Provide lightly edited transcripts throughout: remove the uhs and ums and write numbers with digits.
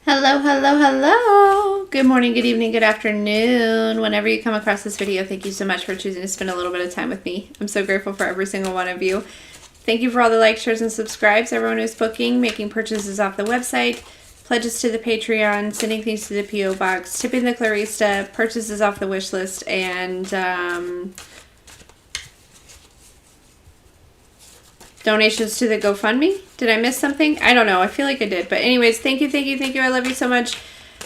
Hello, hello, hello. Good morning, good evening, good afternoon. Whenever you come across this video, thank you so much for choosing to spend a little bit of time with me. I'm so grateful for every single one of you. Thank you for all the likes, shares, and subscribes. Everyone who's booking, making purchases off the website, pledges to the Patreon, sending things to the P.O. Box, tipping the Clarista, purchases off the wish list, and donations to the GoFundMe. Did I miss something? I don't know. I feel like I did. But anyways, thank you, thank you, thank you. I love you so much.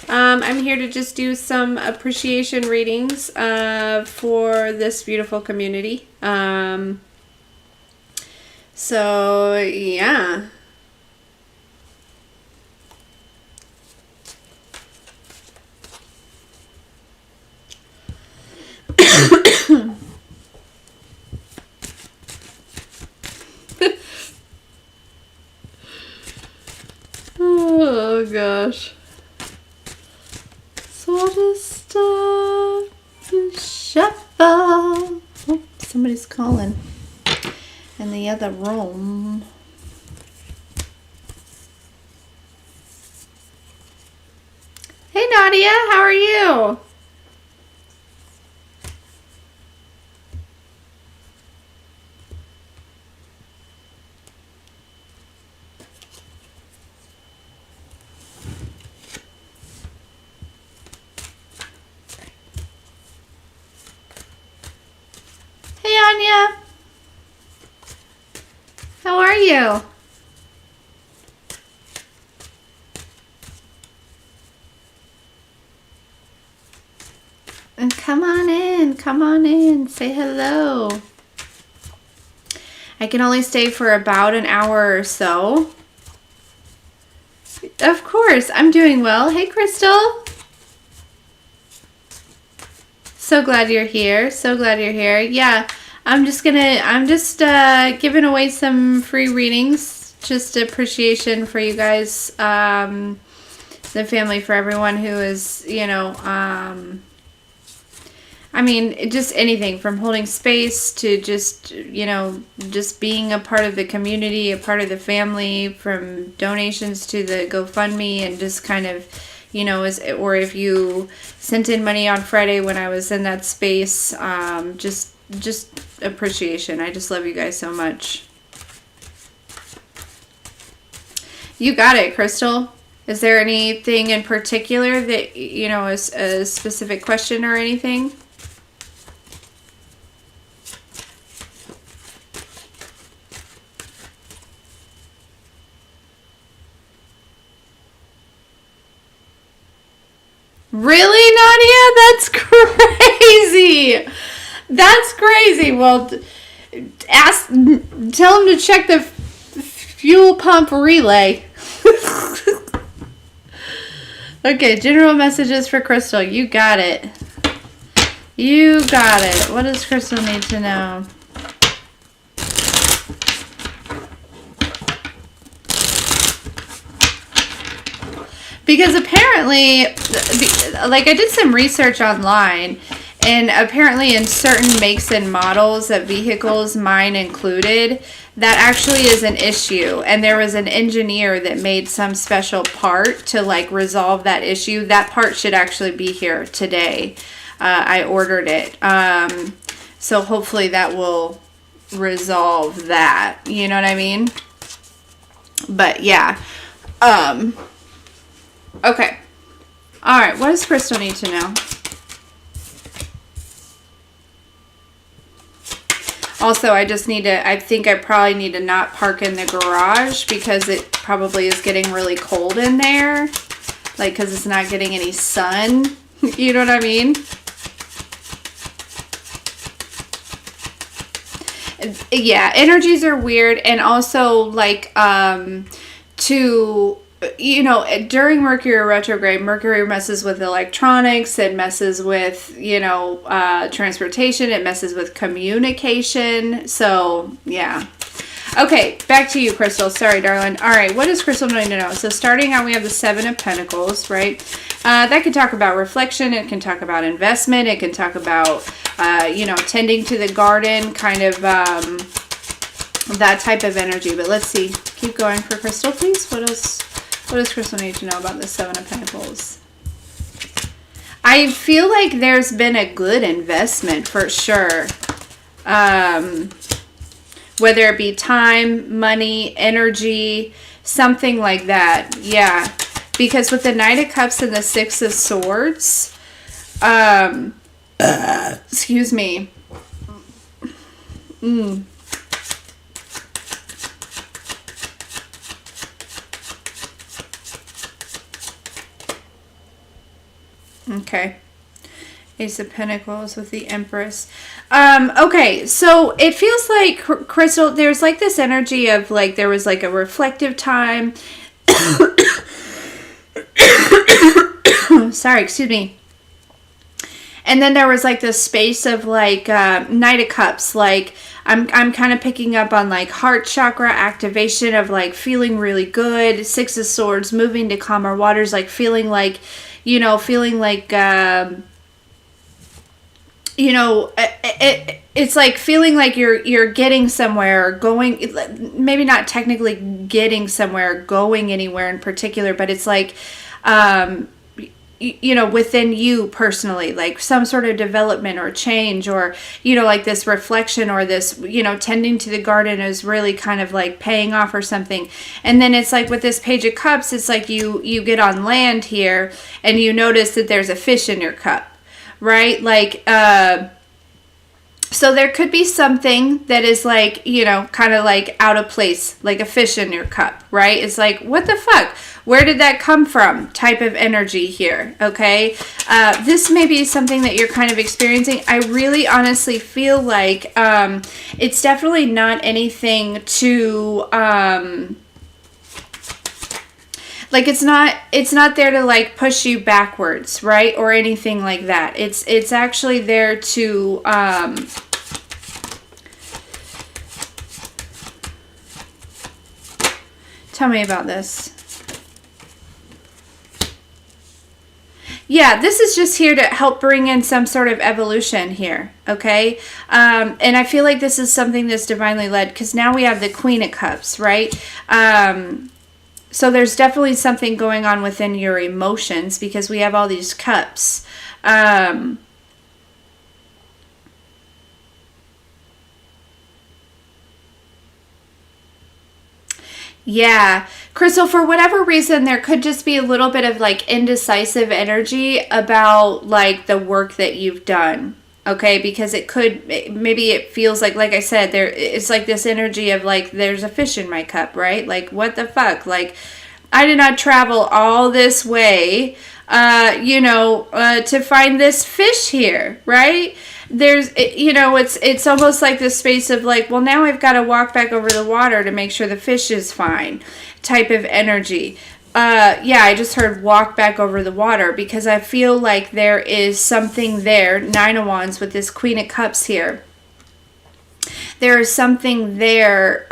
I'm here to just do some appreciation readings for this beautiful community. So, yeah. Oh gosh. So I'll just shuffle. Oh, somebody's calling in the other room. Hey Nadia, how are you? Anya, how are you? And come on in, say hello. I can only stay for about an hour or so. Of course, I'm doing well. Hey, Crystal. So glad you're here. So glad you're here. Yeah. I'm just giving away some free readings, just appreciation for you guys, the family, for everyone who is, I mean, just anything from holding space to just, just being a part of the community, a part of the family, from donations to the GoFundMe, and just kind of, or if you sent in money on Friday when I was in that space, just appreciation. I just love you guys so much. You got it, Crystal. Is there anything in particular that, is a specific question or anything? Really, Nadia? That's crazy. That's crazy. Well, tell him to check the fuel pump relay. Okay, general messages for Crystal. You got it. You got it. What does Crystal need to know? Because apparently, like, I did some research online, and apparently in certain makes and models of vehicles, mine included, that actually is an issue. And there was an engineer that made some special part to, like, resolve that issue. That part should actually be here today. I ordered it. So hopefully that will resolve that. You know what I mean? But yeah. Okay. All right. What does Crystal need to know? Also, I think I probably need to not park in the garage because it probably is getting really cold in there. Like, because it's not getting any sun. You know what I mean? Yeah, energies are weird. And also, like, during Mercury retrograde, Mercury messes with electronics, it messes with, transportation, it messes with communication. So, yeah. Okay, back to you, Crystal. Sorry, darling. All right, what does Crystal need to know? So starting out, we have the Seven of Pentacles, right? That can talk about reflection. It can talk about investment. It can talk about, tending to the garden, kind of that type of energy. But let's see. Keep going for Crystal, please. What else What does Crystal need to know about the Seven of Pentacles? I feel like there's been a good investment for sure. Whether it be time, money, energy, something like that. Yeah. Because with the Knight of Cups and the Six of Swords, excuse me. Okay. Ace of Pentacles with the Empress. Okay, so it feels like, Crystal, there's like this energy of like, there was like a reflective time. Sorry, excuse me. And then there was like this space of like Knight of Cups. Like I'm kind of picking up on like heart chakra activation of like feeling really good. Six of Swords, moving to calmer waters, like feeling like, you know, it's like feeling like you're getting somewhere, going, maybe not technically getting somewhere, going anywhere in particular, but it's like, you know, within you personally, like some sort of development or change, or, you know, like this reflection or this, you know, tending to the garden is really kind of like paying off or something. And then it's like with this Page of Cups, it's like you get on land here and you notice that there's a fish in your cup, right? Like, so there could be something that is like, you know, kind of like out of place, like a fish in your cup, right? It's like, what the fuck? Where did that come from? Type of energy here, okay? This may be something that you're kind of experiencing. I really honestly feel like it's definitely not anything to... like it's not there to like push you backwards, right? Or anything like that. It's actually there to tell me about this. Yeah, this is just here to help bring in some sort of evolution here, okay? And I feel like this is something that's divinely led, because now we have the Queen of Cups, right? So there's definitely something going on within your emotions, because we have all these cups. Yeah. Crystal, for whatever reason, there could just be a little bit of like indecisive energy about like the work that you've done. Okay, because it could, maybe it feels like I said, there, it's like this energy of like, there's a fish in my cup, right? Like, what the fuck? Like, I did not travel all this way, you know, to find this fish here, right? There's, you know, it's almost like this space of like, well, now I've got to walk back over the water to make sure the fish is fine, type of energy. Yeah, I just heard walk back over the water, because I feel like there is something there. Nine of Wands with this Queen of Cups here. There is something there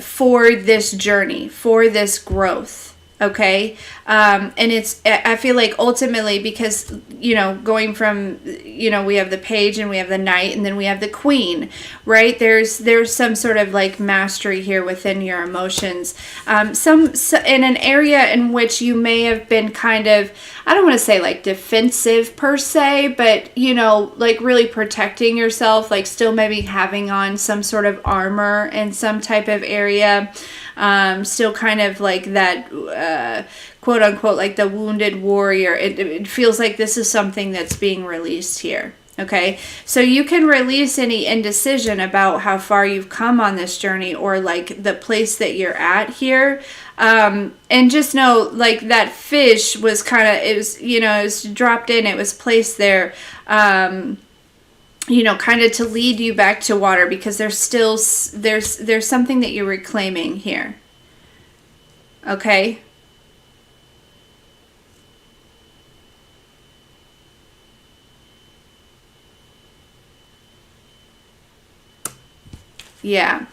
for this journey, for this growth. Okay. And it's, I feel like ultimately, because, you know, going from, you know, we have the Page and we have the Knight and then we have the Queen, right? There's some sort of like mastery here within your emotions. In an area in which you may have been kind of, I don't want to say like defensive per se, but, you know, like really protecting yourself, like still maybe having on some sort of armor in some type of area. Still kind of like that, quote unquote, like the wounded warrior. It feels like this is something that's being released here. Okay, so you can release any indecision about how far you've come on this journey, or like the place that you're at here. And just know, like, that fish was kind of, it was, you know, it was dropped in, it was placed there, you know, kind of to lead you back to water, because there's still, there's something that you're reclaiming here. Okay. Yeah.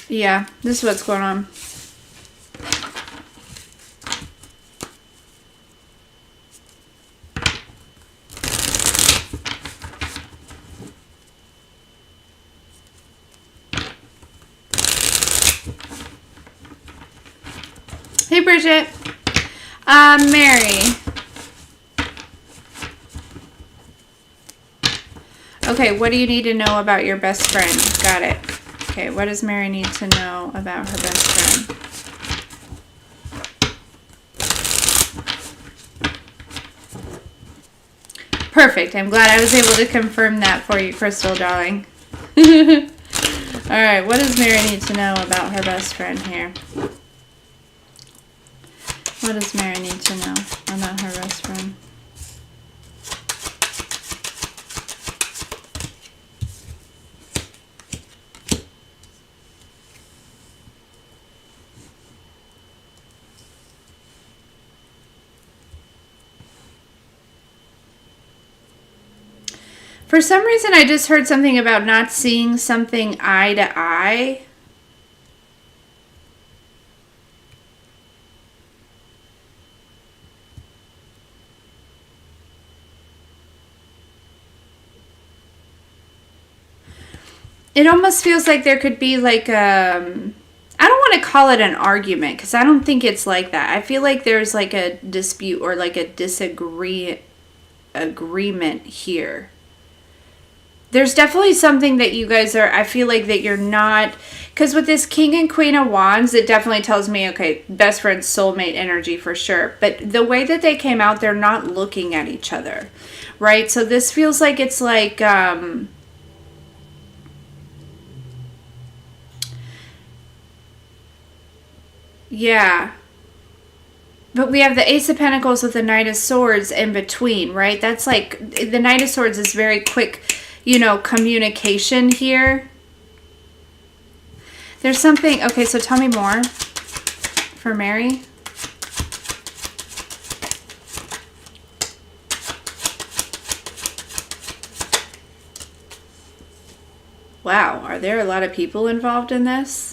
Yeah, this is what's going on. Hey, Bridget. Mary. Okay, what do you need to know about your best friend? Got it. Okay, what does Mary need to know about her best friend? Perfect. I'm glad I was able to confirm that for you, Crystal, darling. Alright, what does Mary need to know about her best friend here? What does Mary need to know about her best friend? For some reason, I just heard something about not seeing something eye to eye. It almost feels like there could be like I don't want to call it an argument because I don't think it's like that. I feel like there's like a dispute or like a agreement here. There's definitely something that you guys are, I feel like that you're not, because with this King and Queen of Wands, it definitely tells me, okay, best friend, soulmate energy for sure. But the way that they came out, they're not looking at each other, right? So this feels like it's like, yeah. But we have the Ace of Pentacles with the Knight of Swords in between, right? That's like, the Knight of Swords is very quick, you know, communication here. There's something, okay, so tell me more for Mary. Wow, are there a lot of people involved in this?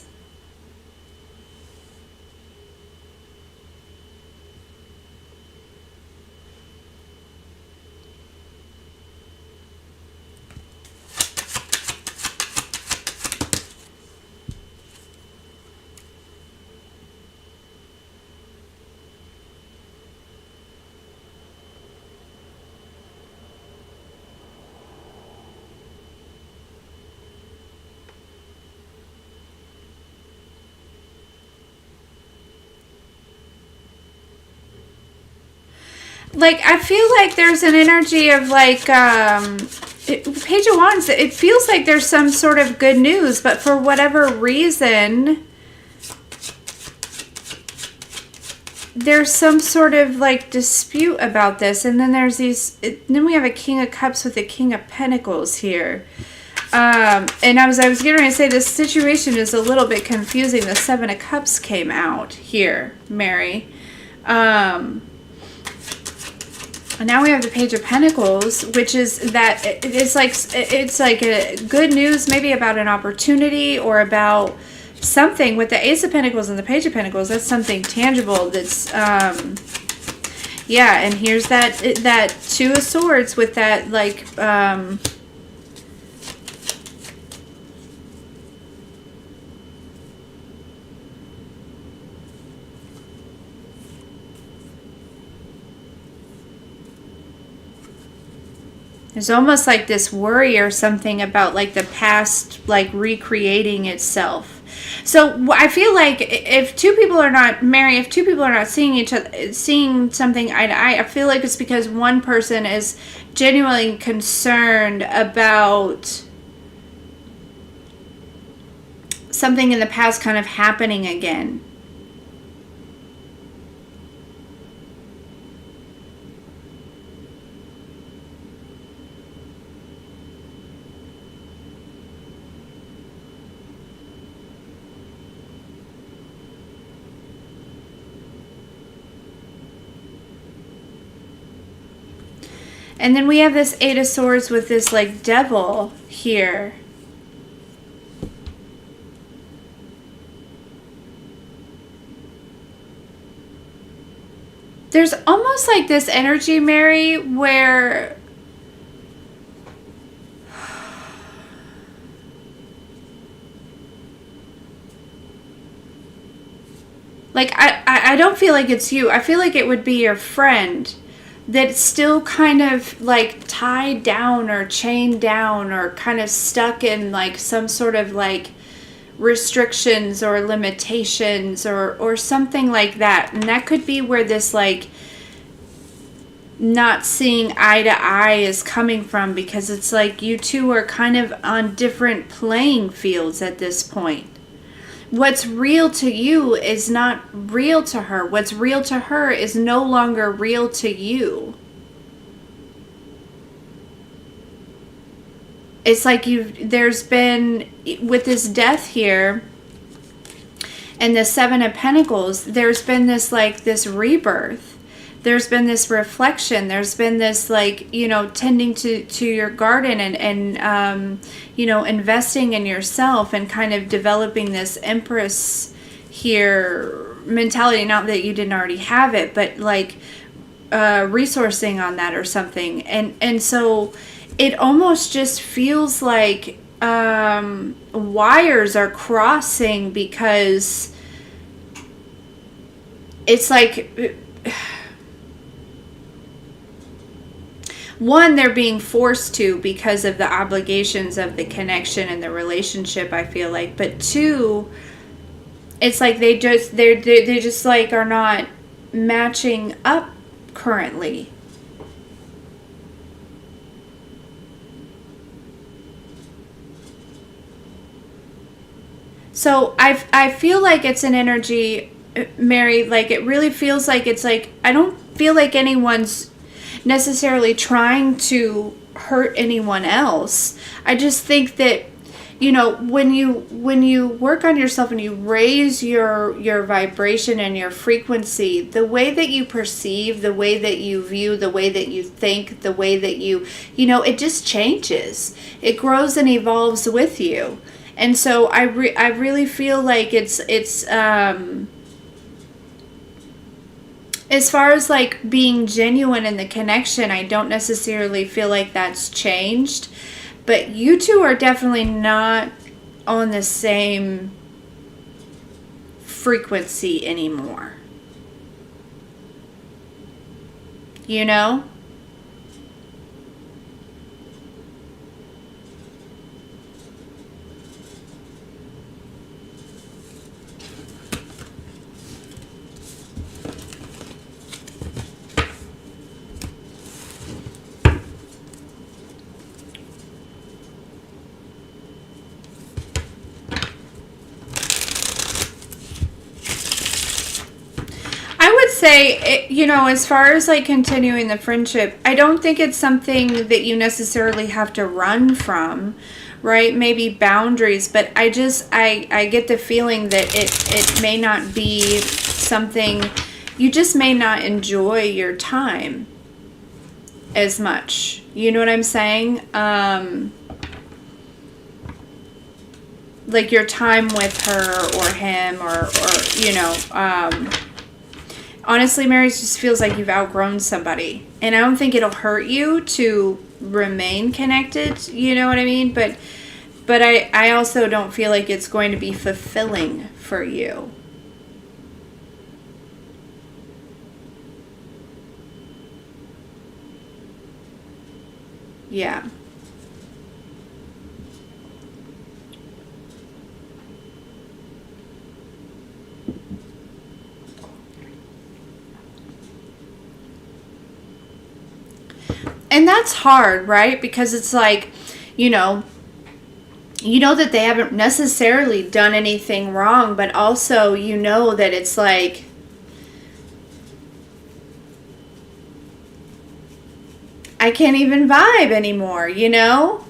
Like, I feel like there's an energy of like, Page of Wands, it feels like there's some sort of good news, but for whatever reason, there's some sort of like dispute about this. And then there's then we have a King of Cups with the King of Pentacles here. And as I was getting ready to say, this situation is a little bit confusing. The Seven of Cups came out here, Mary. And now we have the Page of Pentacles, which is that it's like a good news, maybe about an opportunity or about something. With the Ace of Pentacles and the Page of Pentacles, that's something tangible. That's yeah. And here's that Two of Swords with that like there's almost like this worry or something about like the past like recreating itself. So I feel like if two people are not married, if two people are not seeing each other, seeing something eye to eye, I feel like it's because one person is genuinely concerned about something in the past kind of happening again. And then we have this Eight of Swords with this like devil here. there's almost like this energy, Mary, where like I don't feel like it's you. I feel like it would be your friend that's still kind of like tied down or chained down or kind of stuck in like some sort of like restrictions or limitations or something like that. And that could be where this like not seeing eye to eye is coming from, because it's like you two are kind of on different playing fields at this point. What's real to you is not real to her. What's real to her is no longer real to you. It's like there's been, with this death here and the Seven of Pentacles, there's been this like this rebirth. There's been this reflection. There's been this like, you know, tending to your garden and you know, investing in yourself and kind of developing this Empress here mentality. Not that you didn't already have it, but like resourcing on that or something. And so it almost just feels like wires are crossing, because it's like... One, they're being forced to because of the obligations of the connection and the relationship, I feel like. But two, it's like they just like are not matching up currently. So I feel like it's an energy, Mary, like it really feels like it's like, I don't feel like anyone's necessarily trying to hurt anyone else. I just think that, you know, when you work on yourself and you raise your vibration and your frequency, the way that you perceive, the way that you view, the way that you think, the way that you know, it just changes. It grows and evolves with you. And so I really feel like it's as far as like being genuine in the connection, I don't necessarily feel like that's changed. But you two are definitely not on the same frequency anymore. You know? Say, you know, as far as like continuing the friendship, I don't think it's something that you necessarily have to run from, right? Maybe boundaries, but I get the feeling that it may not be something, you just may not enjoy your time as much. You know what I'm saying? Like your time with her or him or you know, honestly, Mary, it just feels like you've outgrown somebody. And I don't think it'll hurt you to remain connected, you know what I mean? But I also don't feel like it's going to be fulfilling for you. Yeah. And that's hard, right? Because it's like, you know that they haven't necessarily done anything wrong, but also you know that it's like, I can't even vibe anymore, you know?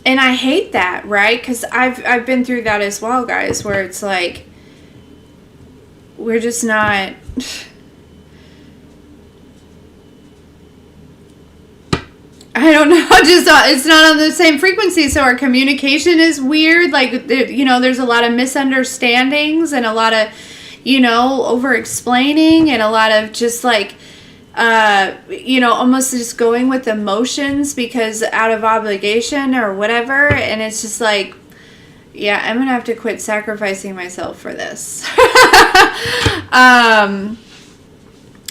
And I hate that, right? Because I've been through that as well, guys, where it's like, we're just not... I don't know, just it's not on the same frequency, so our communication is weird. Like, you know, there's a lot of misunderstandings and a lot of, you know, over explaining and a lot of just like, you know, almost just going with emotions because out of obligation or whatever. And it's just like, yeah, I'm going to have to quit sacrificing myself for this.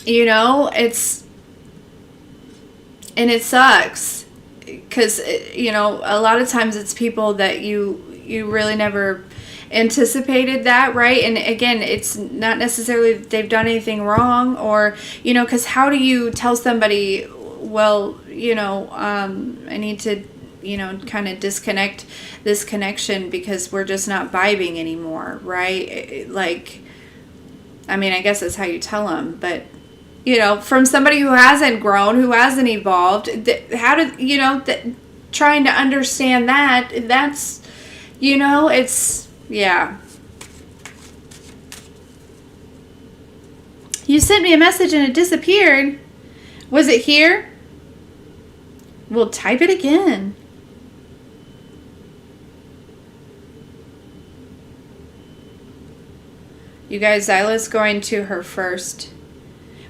You know, and it sucks because, you know, a lot of times it's people that you really never anticipated that, right? And again, it's not necessarily that they've done anything wrong or, you know, because how do you tell somebody, well, you know, I need to, you know, kind of disconnect this connection because we're just not vibing anymore, right? Like, I mean, I guess that's how you tell them, but, you know, from somebody who hasn't grown, who hasn't evolved, how did, you know, trying to understand that's, you know, it's, yeah. You sent me a message and it disappeared. Was it here? Well, type it again. You guys, Zyla's going to her first.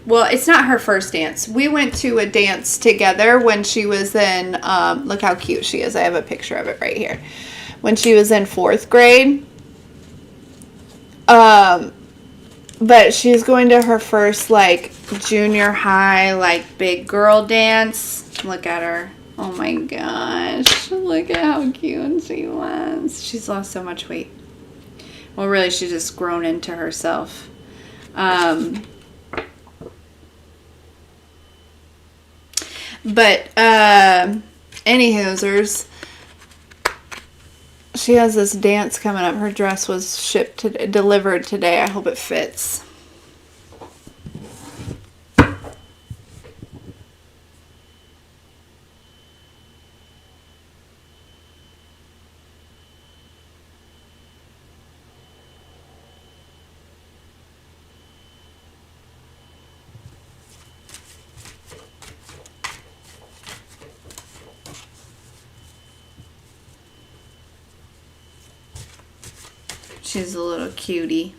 Well, it's not her first dance. We went to a dance together when she was in, look how cute she is. I have a picture of it right here. When she was in 4th grade. But she's going to her first, like, junior high, like, big girl dance. Look at her. Oh my gosh. Look at how cute she was. She's lost so much weight. Well, really, she's just grown into herself. But, anywhoosers, she has this dance coming up. Her dress was delivered today. I hope it fits. She's a little cutie.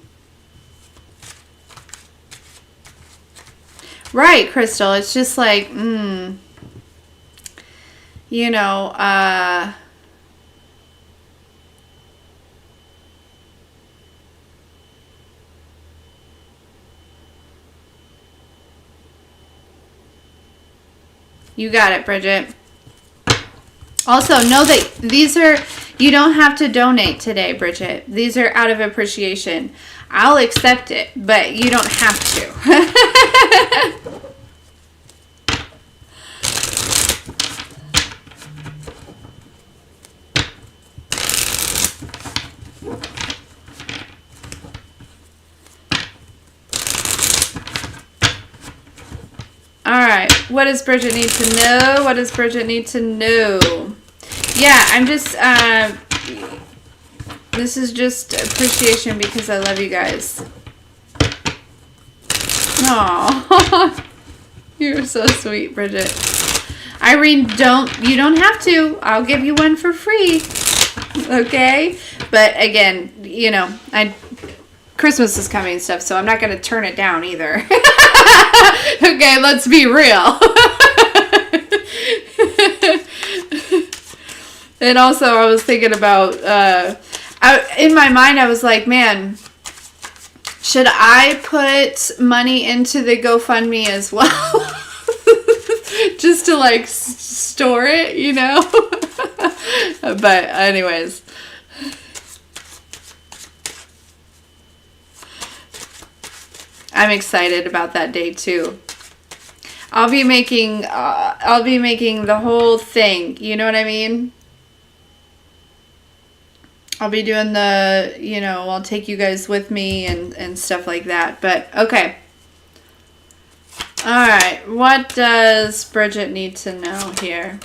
Right, Crystal. It's just like, you know, you got it, Bridget. Also, know that these are, you don't have to donate today, Bridget. These are out of appreciation. I'll accept it, but you don't have to. All right. What does Bridget need to know? What does Bridget need to know? Yeah, I'm just, this is just appreciation because I love you guys. Aw, you're so sweet, Bridget. Irene, you don't have to. I'll give you one for free. Okay? But again, you know, Christmas is coming and stuff, so I'm not going to turn it down either. Okay, let's be real. And also, I was thinking about, in my mind, I was like, man, should I put money into the GoFundMe as well? Just to, like, store it, you know? But anyways. I'm excited about that day, too. I'll be making the whole thing, you know what I mean? I'll be doing the, you know, I'll take you guys with me and stuff like that. But, okay. Alright, what does Bridget need to know here?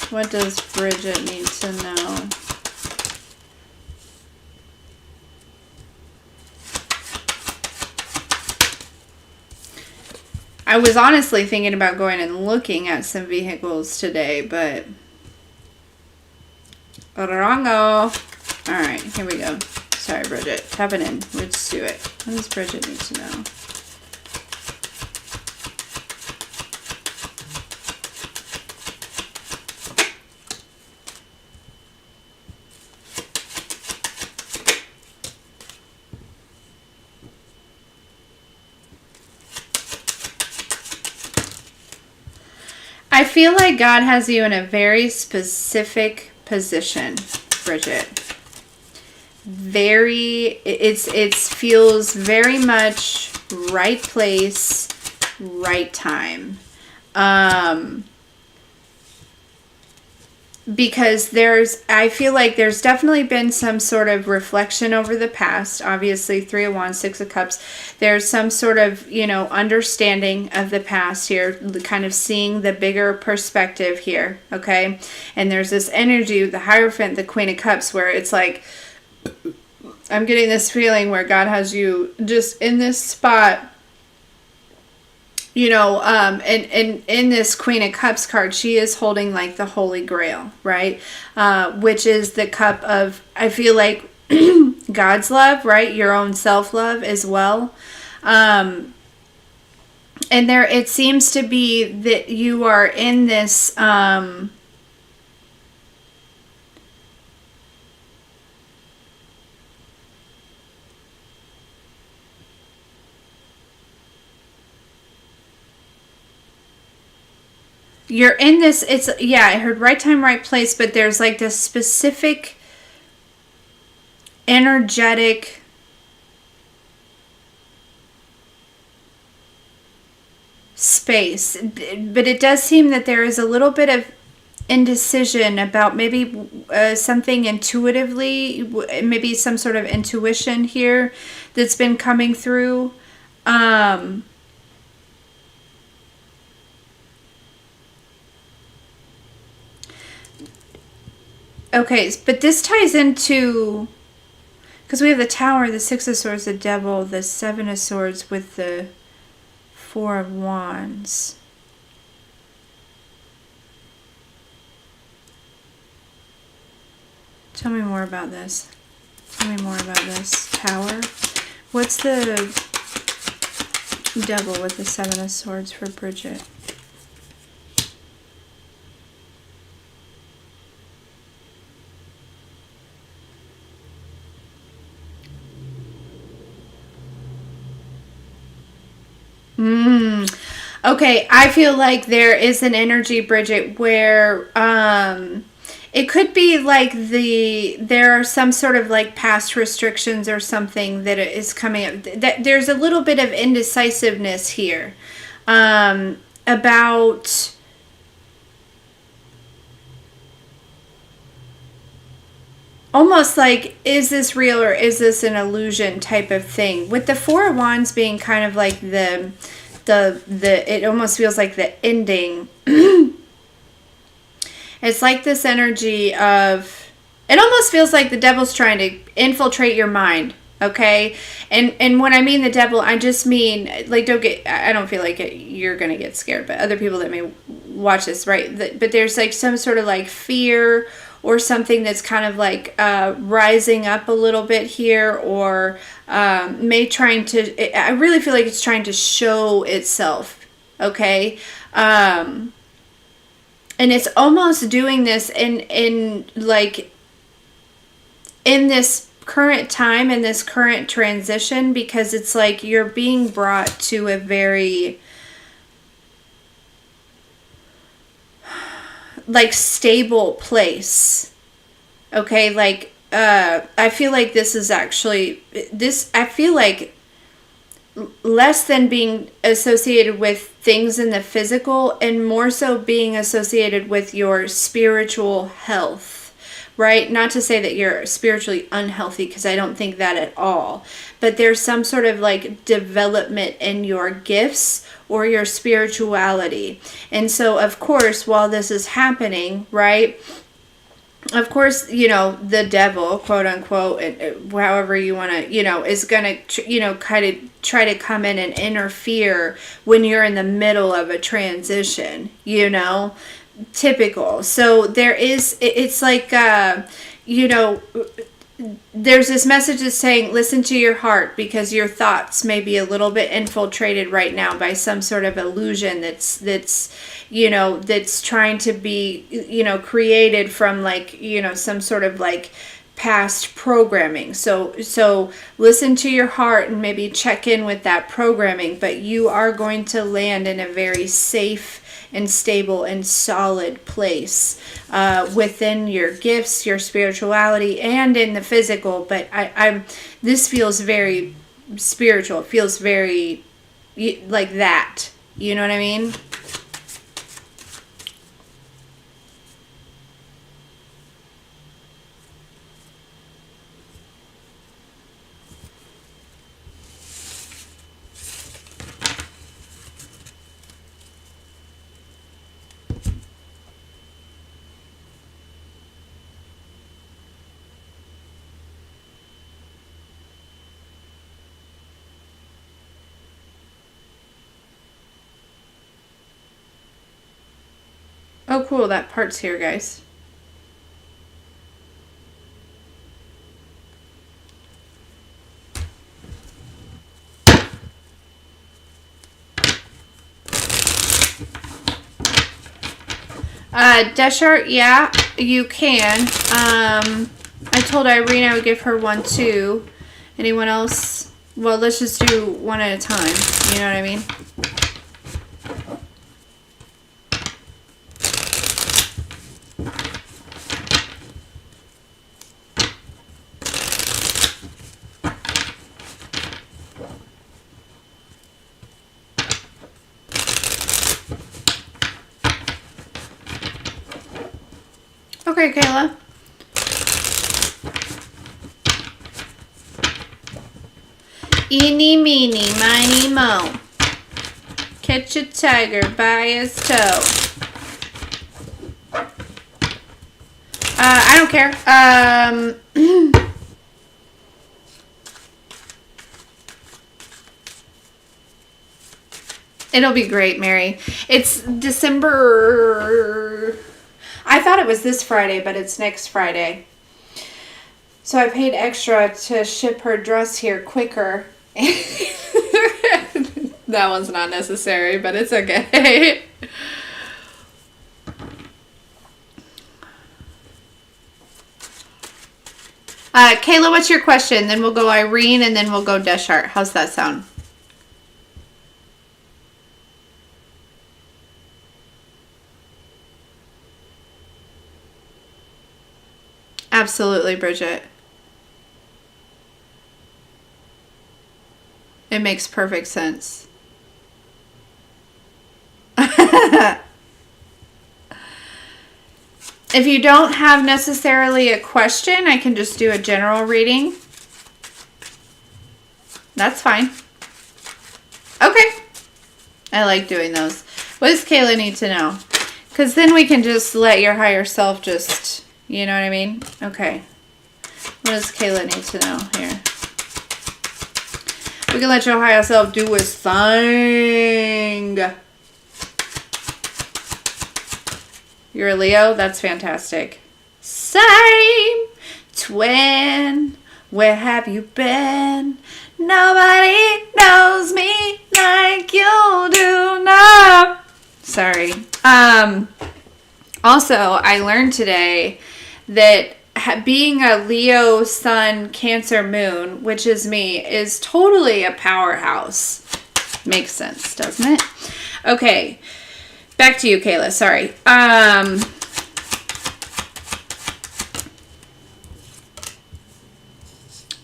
What does Bridget need to know? I was honestly thinking about going and looking at some vehicles today, but wrongo. Alright, here we go. Sorry, Bridget. Tapping in. Let's do it. What does Bridget need to know? I feel like God has you in a very specific position, Bridget. It feels very much right place, right time. Because I feel like there's definitely been some sort of reflection over the past. Obviously, 3 of Wands, 6 of Cups. There's some sort of, understanding of the past here, kind of seeing the bigger perspective here, okay? And there's this energy, the Hierophant, the Queen of Cups, where it's like, I'm getting this feeling where God has you just in this spot. And in this Queen of Cups card, she is holding like the Holy Grail, right? Which is the cup of, I feel like, God's love, right? Your own self-love as well. And it seems to be that you are in this, you're in this, I heard right time, right place, but there's like this specific energetic space. But it does seem that there is a little bit of indecision about maybe something intuitively, maybe some sort of intuition here that's been coming through. Okay, but this ties into, because we have the Tower, the 6 of Swords, the Devil, the 7 of Swords with the 4 of Wands. Tell me more about this. Tell me more about this. Tower. What's the Devil with the 7 of Swords for Bridget? Okay, I feel like there is an energy, Bridget, where it could be like there are some sort of like past restrictions or something that is coming up. There's a little bit of indecisiveness here about almost like, is this real or is this an illusion type of thing? With the 4 of Wands being kind of like the it almost feels like the ending. It's like this energy of, it almost feels like the devil's trying to infiltrate your mind, okay? And when I mean the devil, I just mean, like, I don't feel like you're gonna get scared, but other people that may watch this, right? But there's like some sort of like fear or something that's kind of like rising up a little bit here, or I really feel like it's trying to show itself, okay? And it's almost doing this in this current time, in this current transition, because it's like you're being brought to a very like stable place, okay? Like I feel like this is actually I feel like less than being associated with things in the physical and more so being associated with your spiritual health, right? Not to say that you're spiritually unhealthy, because I don't think that at all, but there's some sort of like development in your gifts or your spirituality. And so of course, while this is happening, right, of course, the devil, quote unquote, however you want to, is going to, kind of try to come in and interfere when you're in the middle of a transition, typical. So there is, it's like, there's this message that's saying, listen to your heart, because your thoughts may be a little bit infiltrated right now by some sort of illusion that's that's trying to be, created from like, some sort of like past programming. So listen to your heart and maybe check in with that programming, but you are going to land in a very safe and stable and solid place within your gifts, your spirituality, and in the physical. But this feels very spiritual. It feels very like that. You know what I mean? Oh, cool. That part's here, guys. Deshart, yeah, you can. I told Irene I would give her one too. Anyone else? Well, let's just do one at a time. You know what I mean? Okay, Kayla. Eeny, meeny, miny, mo. Catch a tiger by his toe. I don't care. It'll be great, Mary. It's December... I thought it was this Friday, but it's next Friday. So I paid extra to ship her dress here quicker. That one's not necessary, but it's okay. Kayla, what's your question? Then we'll go Irene, and then we'll go Deshart. How's that sound? Absolutely, Bridget. It makes perfect sense. If you don't have necessarily a question, I can just do a general reading. That's fine. Okay. I like doing those. What does Kayla need to know? Because then we can just let your higher self just, you know what I mean? Okay. What does Kayla need to know here? We can let your higher self do his thing. You're a Leo? That's fantastic. Same twin. Where have you been? Nobody knows me like you do now. Sorry. Also, I learned today that being a Leo sun Cancer moon, which is me, is totally a powerhouse. Makes sense, doesn't it? Okay. Back to you, Kayla. Sorry.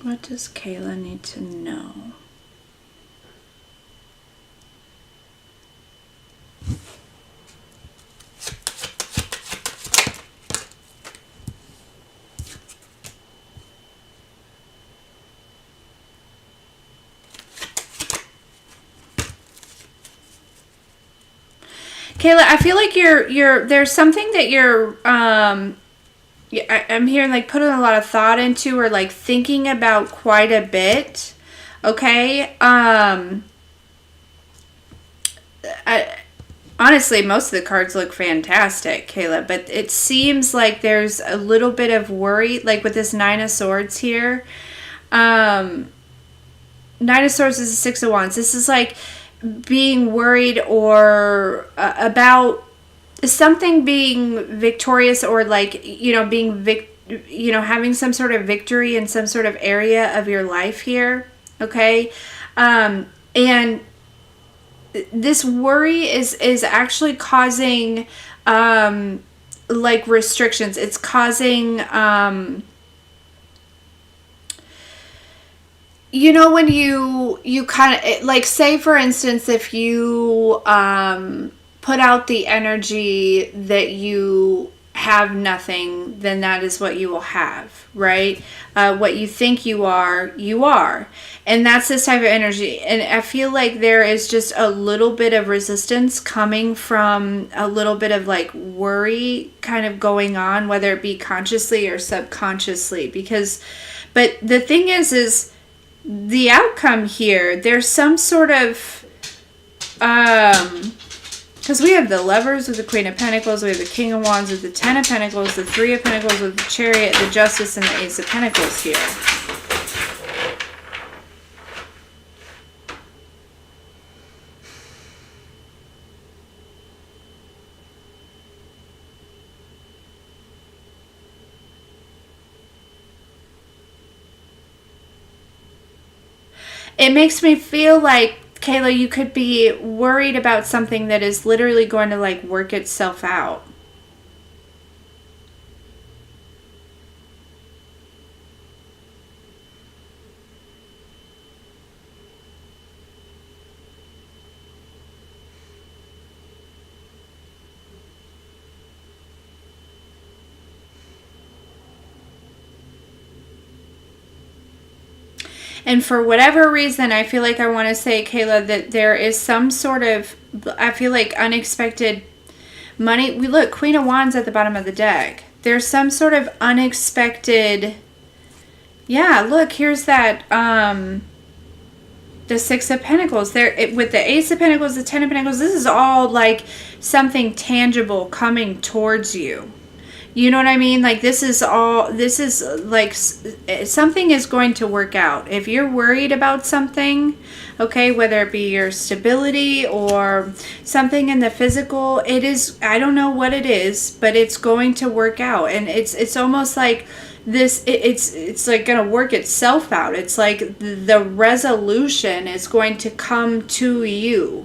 What does Kayla need to know? Kayla, I feel like you're there's something that you're I'm hearing like putting a lot of thought into, or like thinking about quite a bit. Okay? Honestly, most of the cards look fantastic, Kayla, but it seems like there's a little bit of worry, like with this Nine of Swords here. Um, Nine of Swords is a Six of Wands. This is like being worried or about something being victorious, or like, being having some sort of victory in some sort of area of your life here. Okay. And this worry is actually causing like restrictions. It's causing when you kind of, like, say for instance, if you put out the energy that you have nothing, then that is what you will have, right? What you think you are. And that's this type of energy. And I feel like there is just a little bit of resistance coming from a little bit of like worry kind of going on, whether it be consciously or subconsciously. But the thing is the outcome here, there's some sort of because we have the Lovers with the Queen of Pentacles, we have the King of Wands with the Ten of Pentacles, the Three of Pentacles with the Chariot, the Justice, and the Ace of Pentacles here. It makes me feel like, Kayla, you could be worried about something that is literally going to like work itself out. And for whatever reason, I feel like I want to say, Kayla, that there is some sort of, I feel like, unexpected money. We look, Queen of Wands at the bottom of the deck. There's some sort of unexpected, yeah, look, here's that, the Six of Pentacles. With the Ace of Pentacles, the Ten of Pentacles, this is all like something tangible coming towards you. You know what I mean? Like this is like something is going to work out. If you're worried about something, okay, whether it be your stability or something in the physical, it is, I don't know what it is, but it's going to work out. And it's almost like this, it's like going to work itself out. It's like the resolution is going to come to you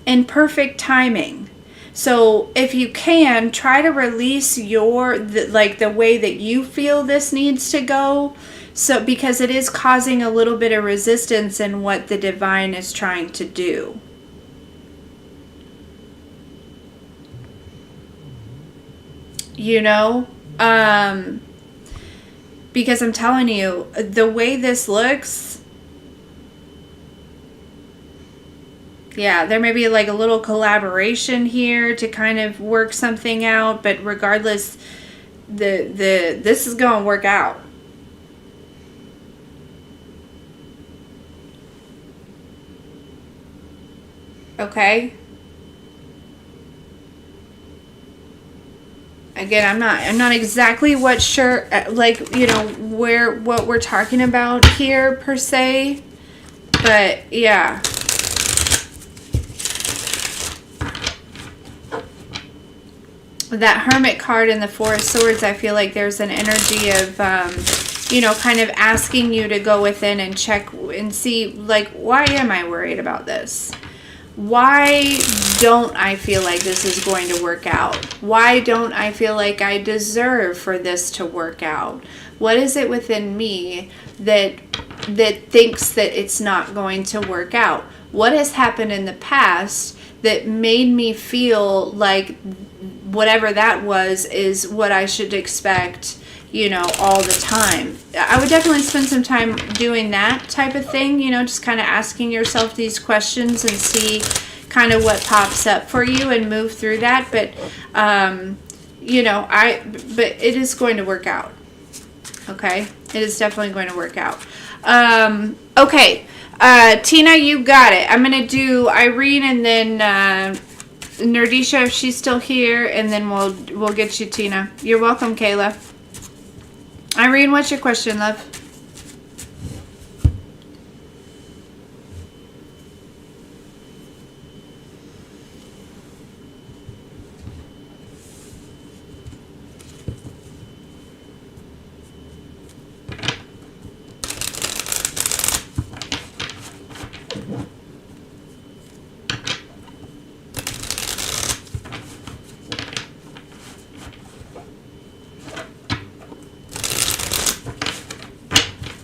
in perfect timing. So if you can, try to release the way that you feel this needs to go. So because it is causing a little bit of resistance in what the divine is trying to do. Because I'm telling you, the way this looks, yeah, there may be like a little collaboration here to kind of work something out, but regardless, this is going to work out. Okay? Again, I'm not exactly what sure, like, what we're talking about here per se, but yeah. That Hermit card in the Four of Swords, I feel like there's an energy of, kind of asking you to go within and check and see, like, why am I worried about this? Why don't I feel like this is going to work out? Why don't I feel like I deserve for this to work out? What is it within me that thinks that it's not going to work out? What has happened in the past that made me feel like whatever that was is what I should expect, all the time? I would definitely spend some time doing that type of thing, just kind of asking yourself these questions and see kind of what pops up for you and move through that. But, but it is going to work out. Okay. It is definitely going to work out. Okay. Tina, you got it. I'm going to do Irene and then Nerdisha if she's still here, and then we'll get you Tina. You're welcome, Kayla. Irene, what's your question, love?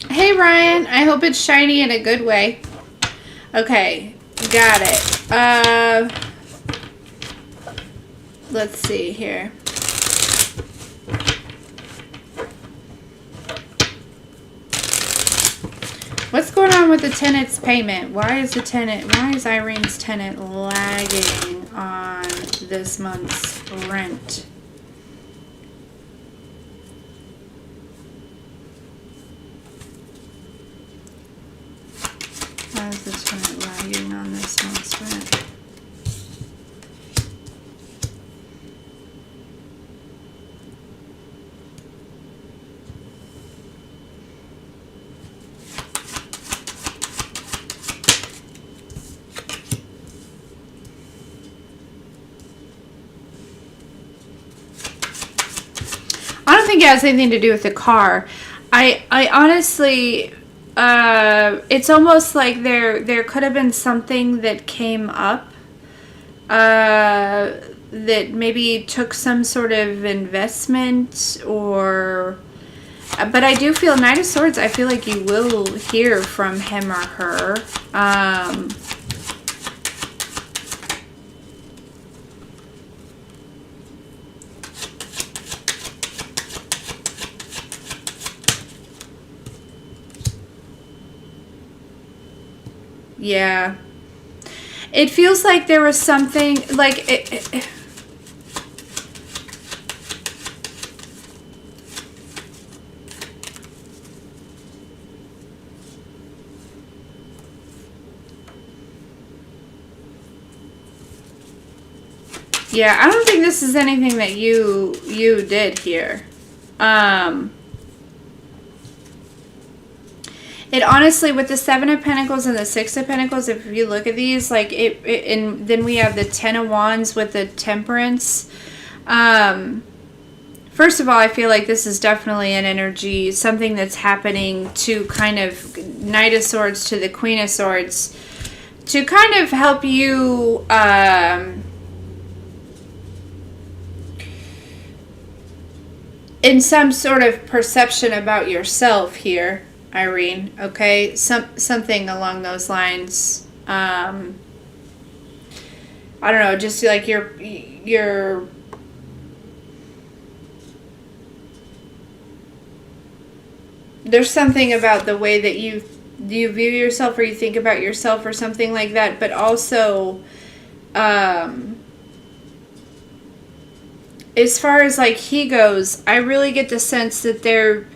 Hey Ryan, I hope it's shiny in a good way. Okay, got it. Let's see here. What's going on with the tenant's payment? Why is Irene's tenant lagging on this month's rent? Why is the tenant lagging on this month's rent? I don't think it has anything to do with the car. I honestly, it's almost like there could have been something that came up that maybe took some sort of investment, or but I do feel Knight of Swords, I feel like you will hear from him or her. Yeah. It feels like there was something, like, yeah, I don't think this is anything that you did here. It honestly, with the Seven of Pentacles and the Six of Pentacles, if you look at these, like, and then we have the Ten of Wands with the Temperance. First of all, I feel like this is definitely an energy, something that's happening to kind of Knight of Swords to the Queen of Swords, to kind of help you, in some sort of perception about yourself here, Irene, okay? Something along those lines. I don't know, just like your there's something about the way that you view yourself, or you think about yourself, or something like that, but also as far as like he goes, I really get the sense that they're,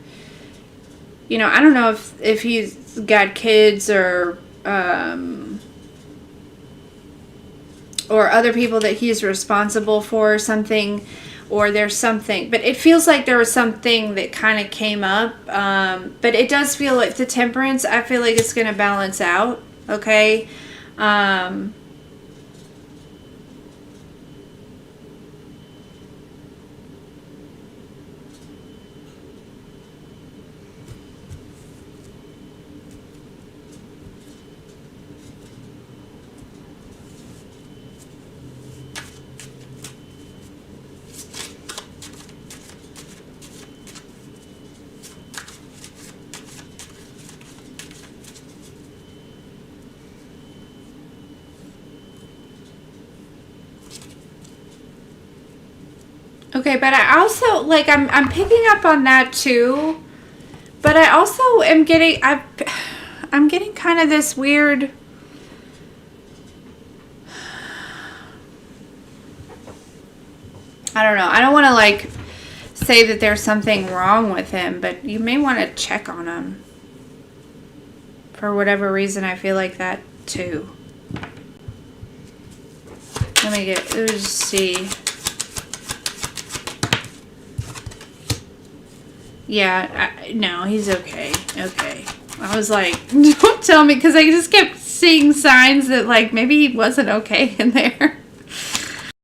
you know, I don't know if he's got kids or other people that he's responsible for or something, or there's something, but it feels like there was something that kind of came up, but it does feel like the Temperance, I feel like it's going to balance out, okay? Okay, but I also, like, I'm picking up on that too, but I also am getting, I'm getting kind of this weird, I don't know, I don't want to, like, say that there's something wrong with him, but you may want to check on him For whatever reason, I feel like that too. Let's see. Yeah, no, he's okay. Okay. I was like, don't tell me, because I just kept seeing signs that, like, maybe he wasn't okay in there.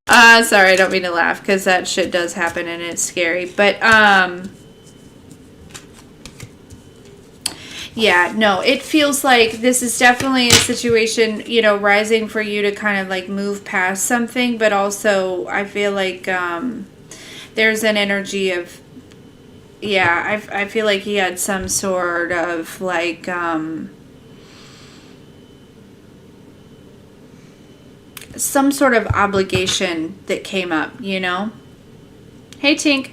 Sorry, I don't mean to laugh, because that shit does happen and it's scary. But, yeah, no, it feels like this is definitely a situation, you know, rising for you to kind of, like, move past something. But also, I feel like, there's an energy of, yeah, I feel like he had some sort of, like, some sort of obligation that came up, you know? Hey, Tink.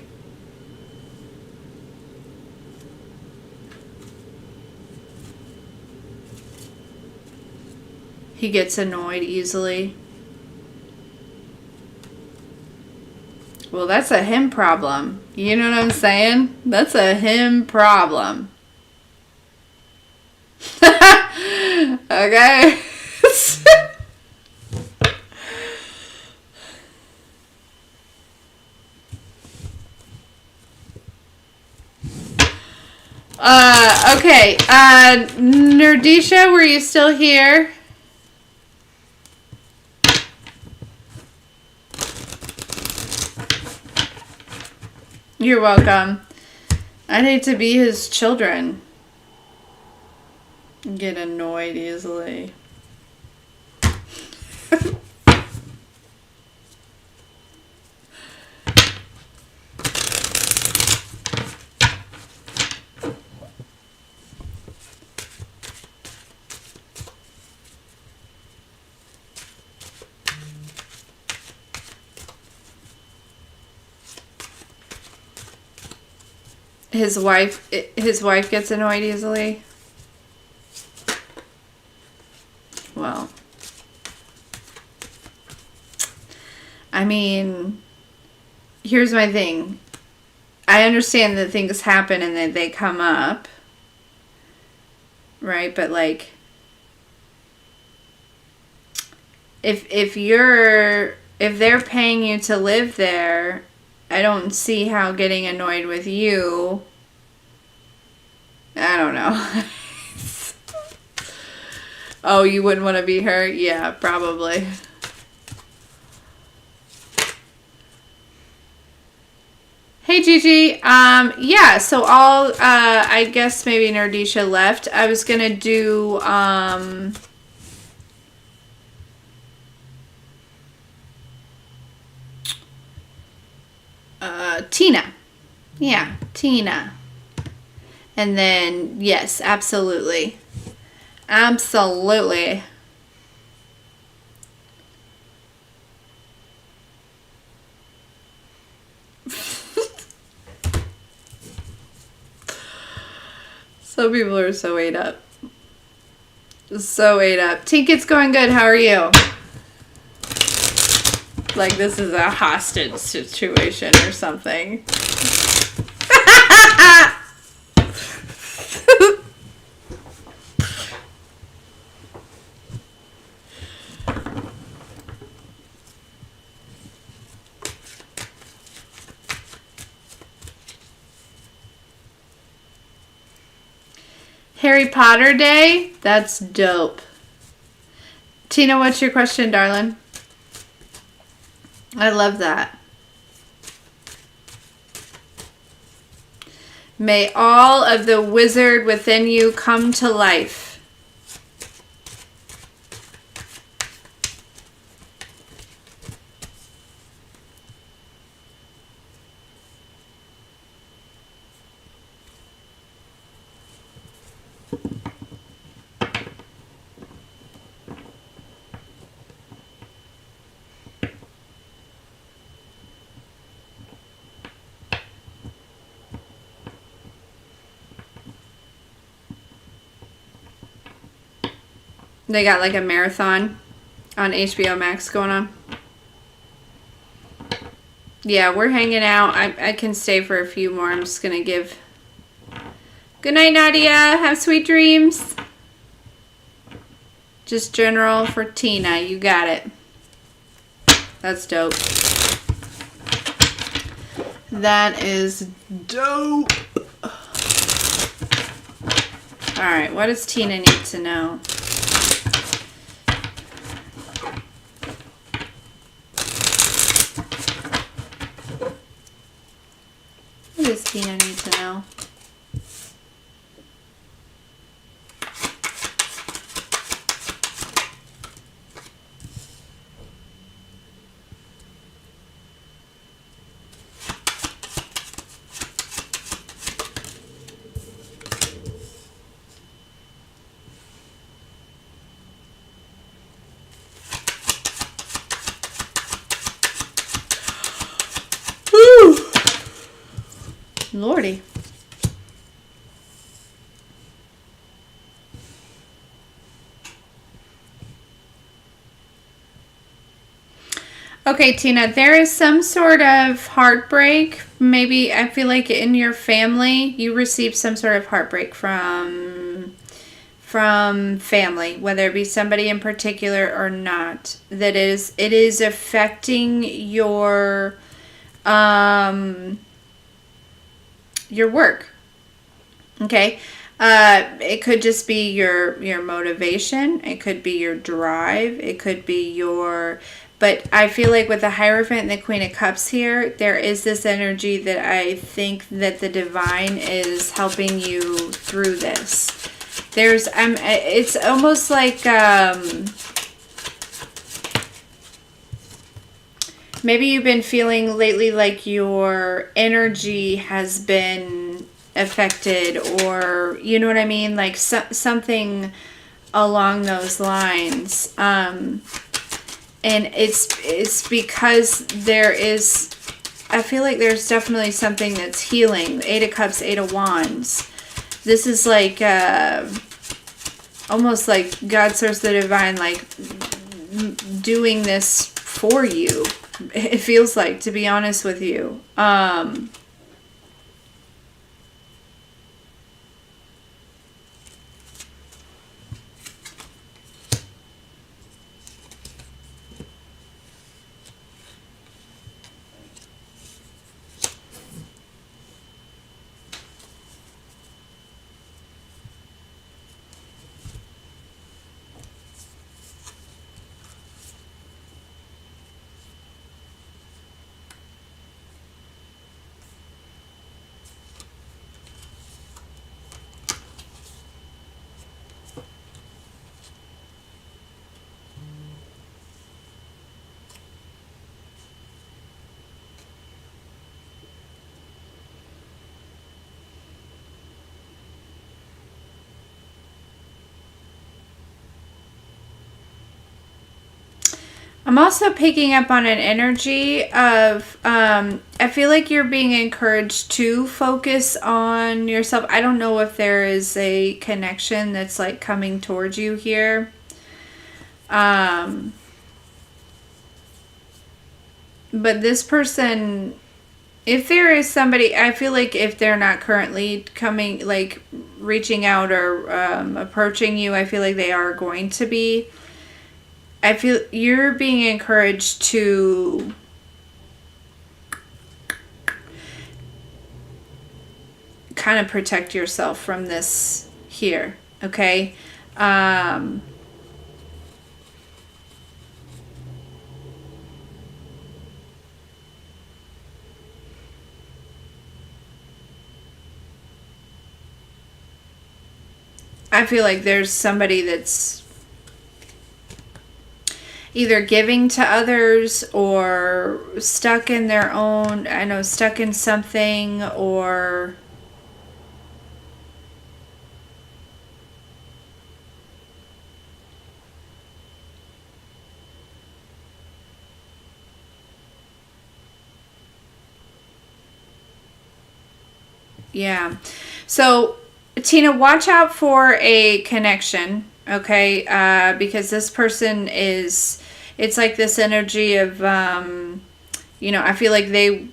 He gets annoyed easily. Well, that's a him problem. You know what I'm saying? That's a him problem. Okay. Okay. Nerdisha, were you still here? You're welcome. I'd hate to be his children. Get annoyed easily. His wife gets annoyed easily. Well, I mean, here's my thing. I understand that things happen and that they come up, right? But like, if they're paying you to live there, I don't see how getting annoyed with you. I don't know. Oh, you wouldn't want to be her? Yeah, probably. Hey, Gigi. Yeah, so I guess maybe Nerdisha left. I was going to do, Tina. Yeah, Tina. And then, yes, absolutely. Absolutely. Some people are so ate up. So ate up. Tink, it's going good. How are you? Like this is a hostage situation or something. Harry Potter Day? That's dope. Tina, what's your question, darling? I love that. May all of the wizard within you come to life. They got like a marathon on HBO Max going on. Yeah, we're hanging out. I can stay for a few more. I'm just going to give... Good night, Nadia. Have sweet dreams. Just general for Tina. You got it. That's dope. That is dope. Alright, what does Tina need to know? What does Tina need to know? Lordy. Okay, Tina, there is some sort of heartbreak. Maybe I feel like in your family you received some sort of heartbreak from family, whether it be somebody in particular or not. It is affecting your work. Okay. It could just be your motivation. It could be your drive. It could be but I feel like with the Hierophant and the Queen of Cups here, there is this energy that I think that the divine is helping you through this. It's almost like, maybe you've been feeling lately like your energy has been affected, or you know what I mean? Like something along those lines. And it's because I feel like there's definitely something that's healing. 8 of Cups, 8 of Wands. This is like, almost like God, Source, the Divine, like doing this for you. It feels like, to be honest with you. I'm also picking up on an energy of, I feel like you're being encouraged to focus on yourself. I don't know if there is a connection that's like coming towards you here. But this person, if there is somebody, I feel like if they're not currently coming, like reaching out or approaching you, I feel like they are going to be. I feel you're being encouraged to kind of protect yourself from this here, okay? I feel like there's somebody that's either giving to others or stuck in their own, stuck in something, or yeah. So Tina, watch out for a connection, okay? Because this person it's like this energy of, I feel like I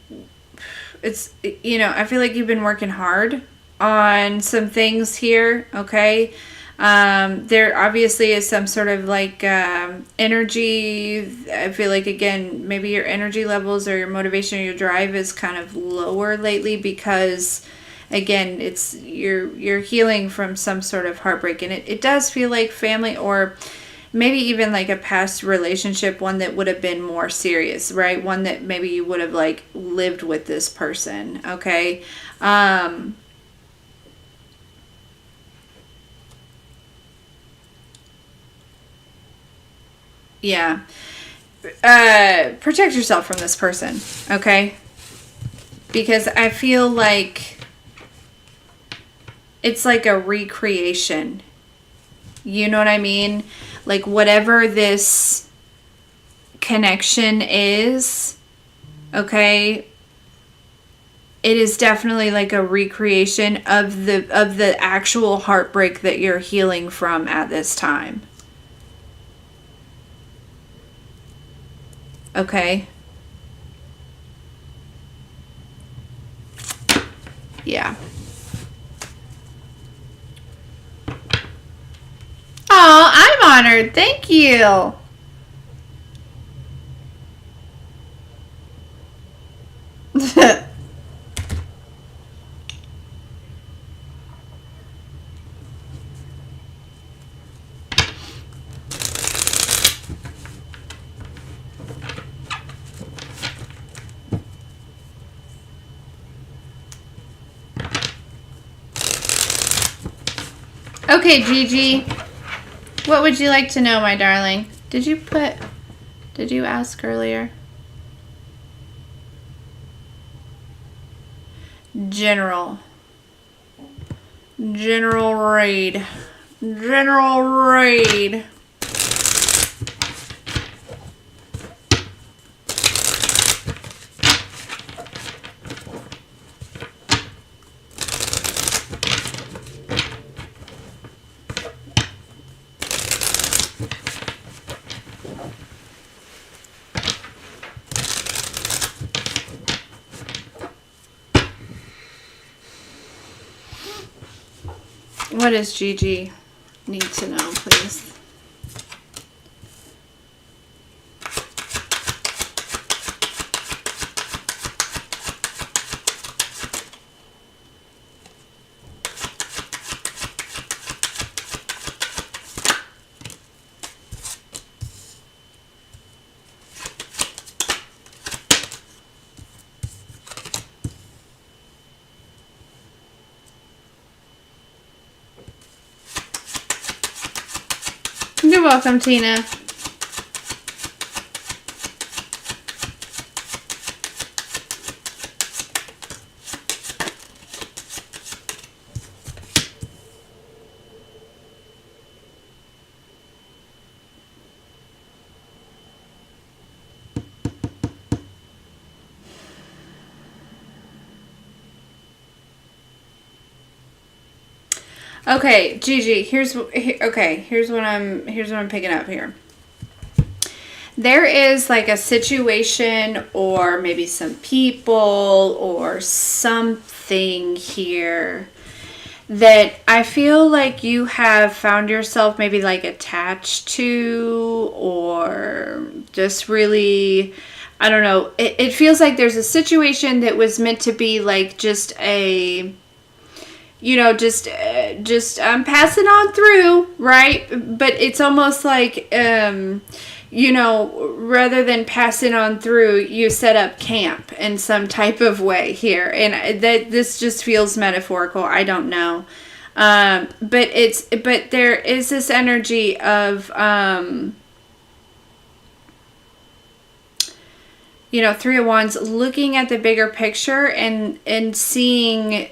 feel like you've been working hard on some things here, okay? There obviously is some sort of like energy. I feel like, again, maybe your energy levels or your motivation or your drive is kind of lower lately because, again, it's you're healing from some sort of heartbreak, and it does feel like family, or maybe even like a past relationship, one that would have been more serious, right? One that maybe you would have like lived with this person. Okay. Yeah. Protect yourself from this person, okay? Because I feel like it's like a recreation. You know what I mean? Like, whatever this connection is, okay, it is definitely like a recreation of the actual heartbreak that you're healing from at this time. Okay? Yeah. Oh, I'm honored. Thank you. Okay, Gigi. What would you like to know, my darling? Did you ask earlier? General. General Raid. General Raid. What does Gigi need to know, please? You're welcome, Tina. Okay, Gigi, here's what I'm picking up here. There is like a situation or maybe some people or something here that I feel like you have found yourself maybe like attached to, or just really, I don't know. It feels like there's a situation that was meant to be like just a, just I'm passing on through, right? But it's almost like, rather than passing on through, you set up camp in some type of way here, and that this just feels metaphorical. I don't know, but there is this energy of, Three of Wands, looking at the bigger picture and seeing,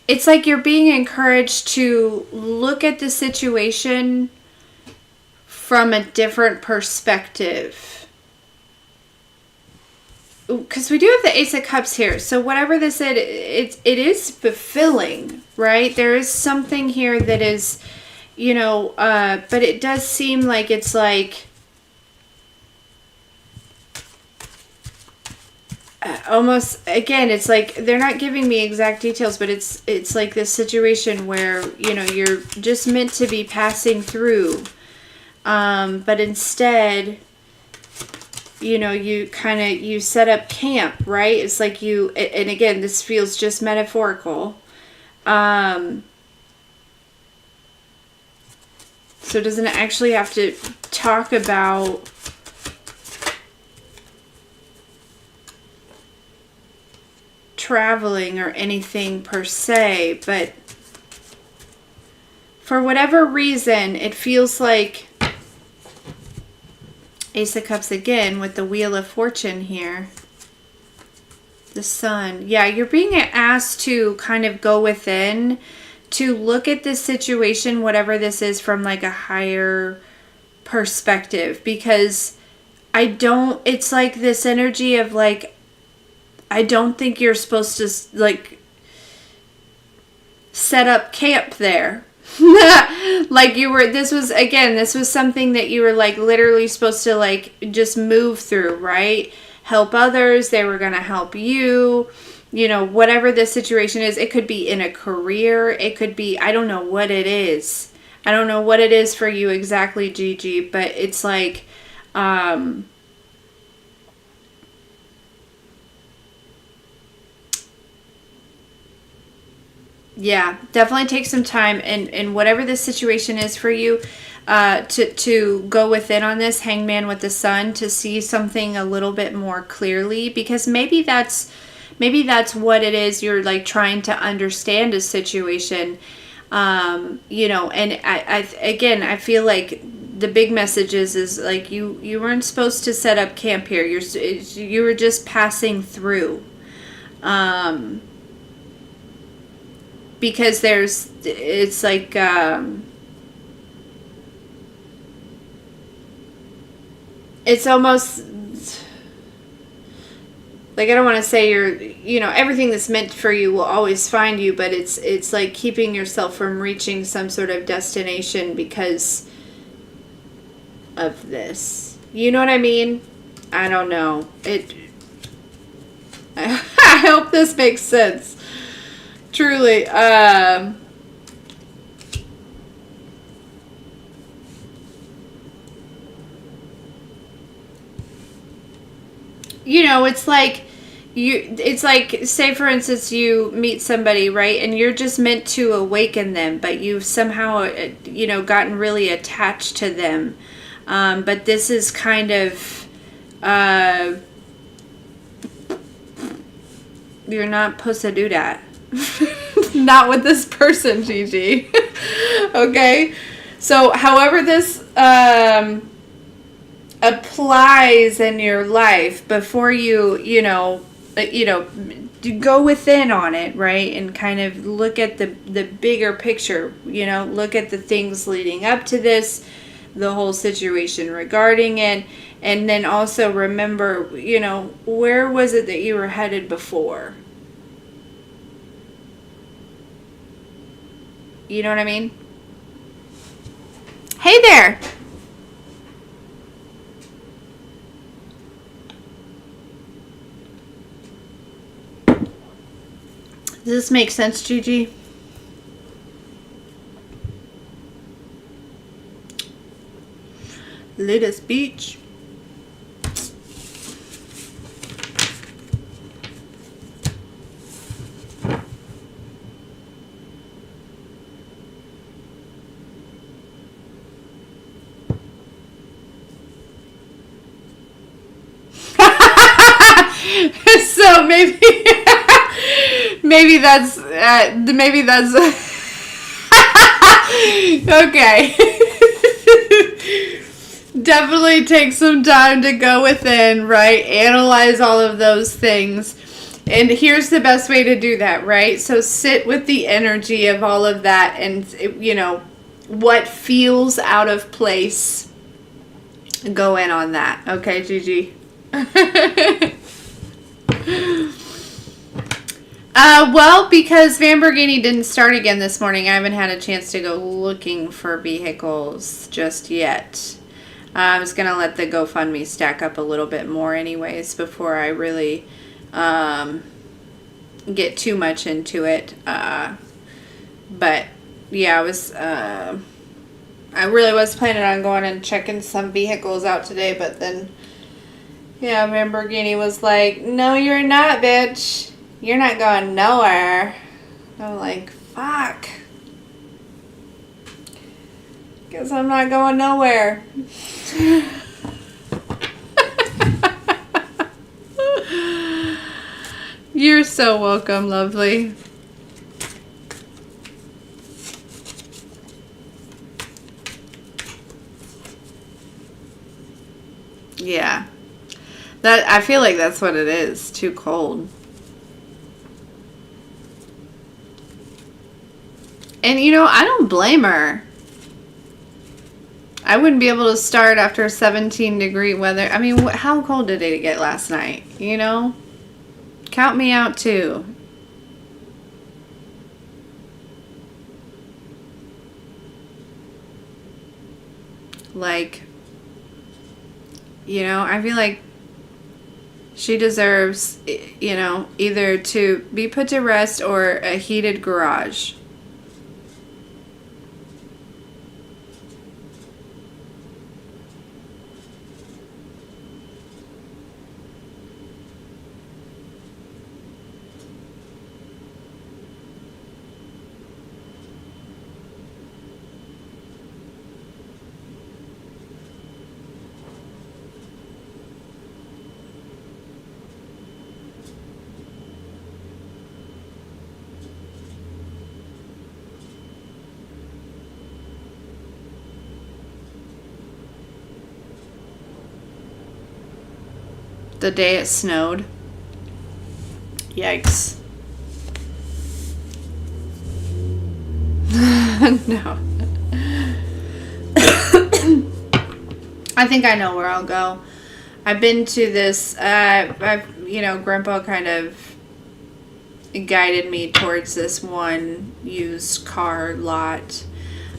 it's like you're being encouraged to look at the situation from a different perspective. Because we do have the Ace of Cups here. So whatever this is, it is fulfilling, right? There is something here that is, but it does seem like it's like, almost, again, it's like they're not giving me exact details, but it's like this situation where, you know, you're just meant to be passing through, but instead, you know, you set up camp, right? It's like you, and again, this feels just metaphorical. So it doesn't actually have to talk about traveling or anything per se, but for whatever reason, it feels like Ace of Cups again with the Wheel of Fortune here. The Sun. Yeah, you're being asked to kind of go within, to look at this situation, whatever this is, from like a higher perspective, because it's like this energy of like, I don't think you're supposed to like set up camp there. Like this was something that you were like literally supposed to like just move through, right? Help others. They were going to help you, you know, whatever the situation is. It could be in a career. It could be, I don't know what it is. I don't know what it is for you exactly, Gigi, but it's like, yeah, definitely take some time, and whatever this situation is for you, to go within on this Hangman with the Sun, to see something a little bit more clearly, because maybe that's what it is. You're like trying to understand a situation, you know, and I feel like the big message is like you weren't supposed to set up camp here. You were just passing through. Because it's like, it's almost like, I don't want to say you know, everything that's meant for you will always find you, but it's like keeping yourself from reaching some sort of destination because of this. You know what I mean? I don't know. I hope this makes sense. Truly, you know, it's like say for instance you meet somebody, right, and you're just meant to awaken them, but you've somehow, you know, gotten really attached to them, but this is kind of, you're not supposed to do that. Not with this person, Gigi. Okay? So, however this applies in your life, before you know, go within on it, right? And kind of look at the bigger picture, you know, look at the things leading up to this, the whole situation regarding it, and then also remember, you know, where was it that you were headed before? You know what I mean? Hey there! Does this make sense, Gigi? Latest beach. So maybe that's okay. Definitely take some time to go within, right? Analyze all of those things. And here's the best way to do that, right? So sit with the energy of all of that, and, you know, what feels out of place. Go in on that. Okay, Gigi? Well, because Lamborghini didn't start again this morning, I haven't had a chance to go looking for vehicles just yet. I was going to let the GoFundMe stack up a little bit more anyways before I really get too much into it. But yeah, I really was planning on going and checking some vehicles out today, but then, yeah, Lamborghini was like, no, you're not, bitch. You're not going nowhere. I'm like, fuck. Guess I'm not going nowhere. You're so welcome, lovely. Yeah. I feel like that's what it is. Too cold. And you know, I don't blame her. I wouldn't be able to start after 17-degree weather. I mean, how cold did it get last night? You know? Count me out too. Like, you know, I feel like she deserves, you know, either to be put to rest or a heated garage. The day it snowed. Yikes. No. I think I know where I'll go. I've been to this, you know, Grandpa kind of guided me towards this one used car lot.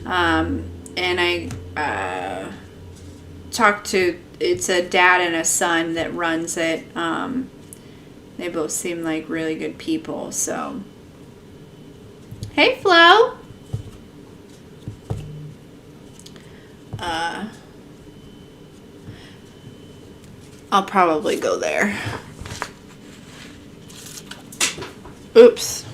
And I talked to, it's a dad and a son that runs it. They both seem like really good people, so. Hey, Flo! I'll probably go there. Oops.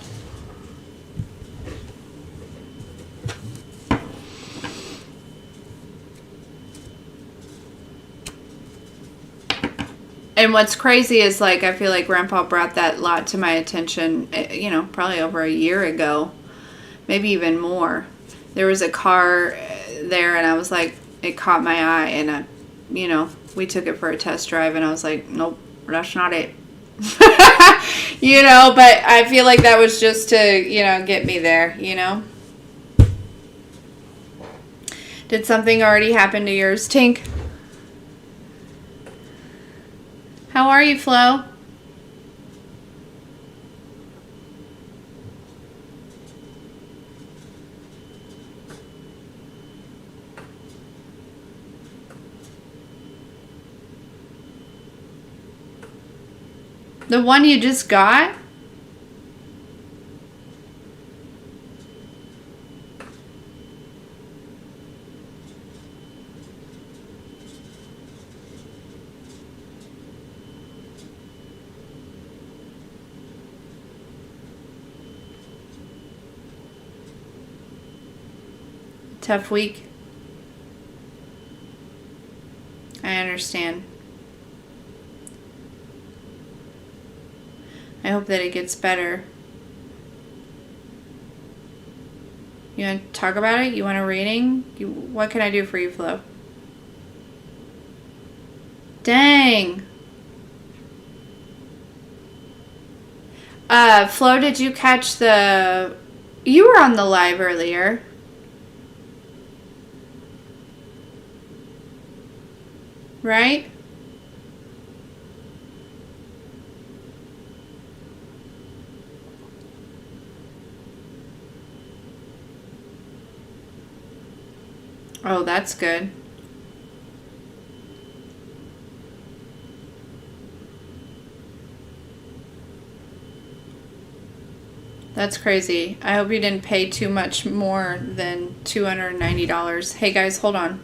And what's crazy is, like, I feel like Grandpa brought that lot to my attention, you know, probably over a year ago. Maybe even more. There was a car there, and I was like, it caught my eye, and you know, we took it for a test drive, and I was like, nope, that's not it. You know, but I feel like that was just to, you know, get me there, you know. Did something already happen to yours, Tink? How are you, Flo? The one you just got? Tough week. I understand. I hope that it gets better. You want to talk about it? You want a reading? What can I do for you, Flo? Dang. Flo, did you catch the... You were on the live earlier. Right? Oh, that's good. That's crazy. I hope you didn't pay too much more than $290. Hey guys, hold on.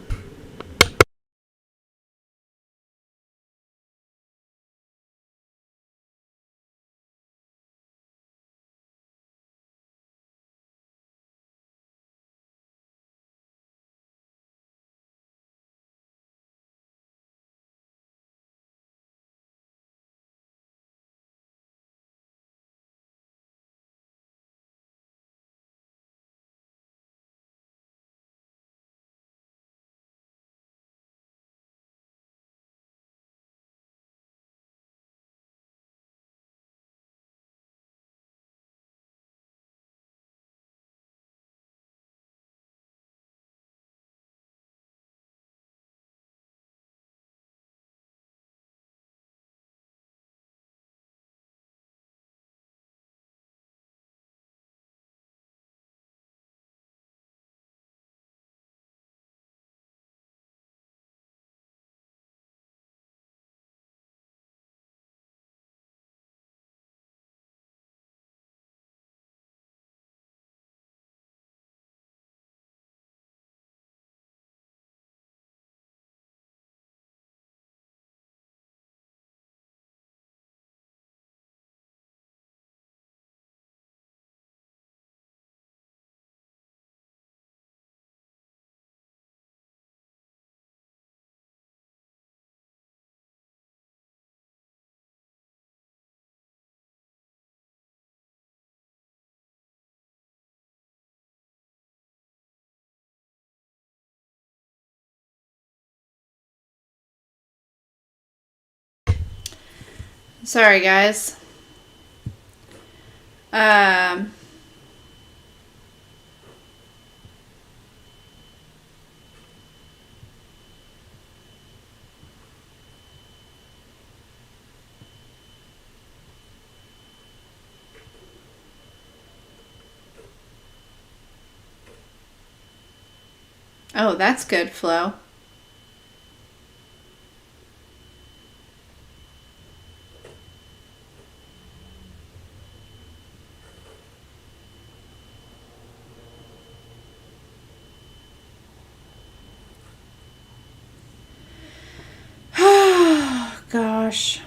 Sorry guys. Um Oh, that's good, Flo. Gosh.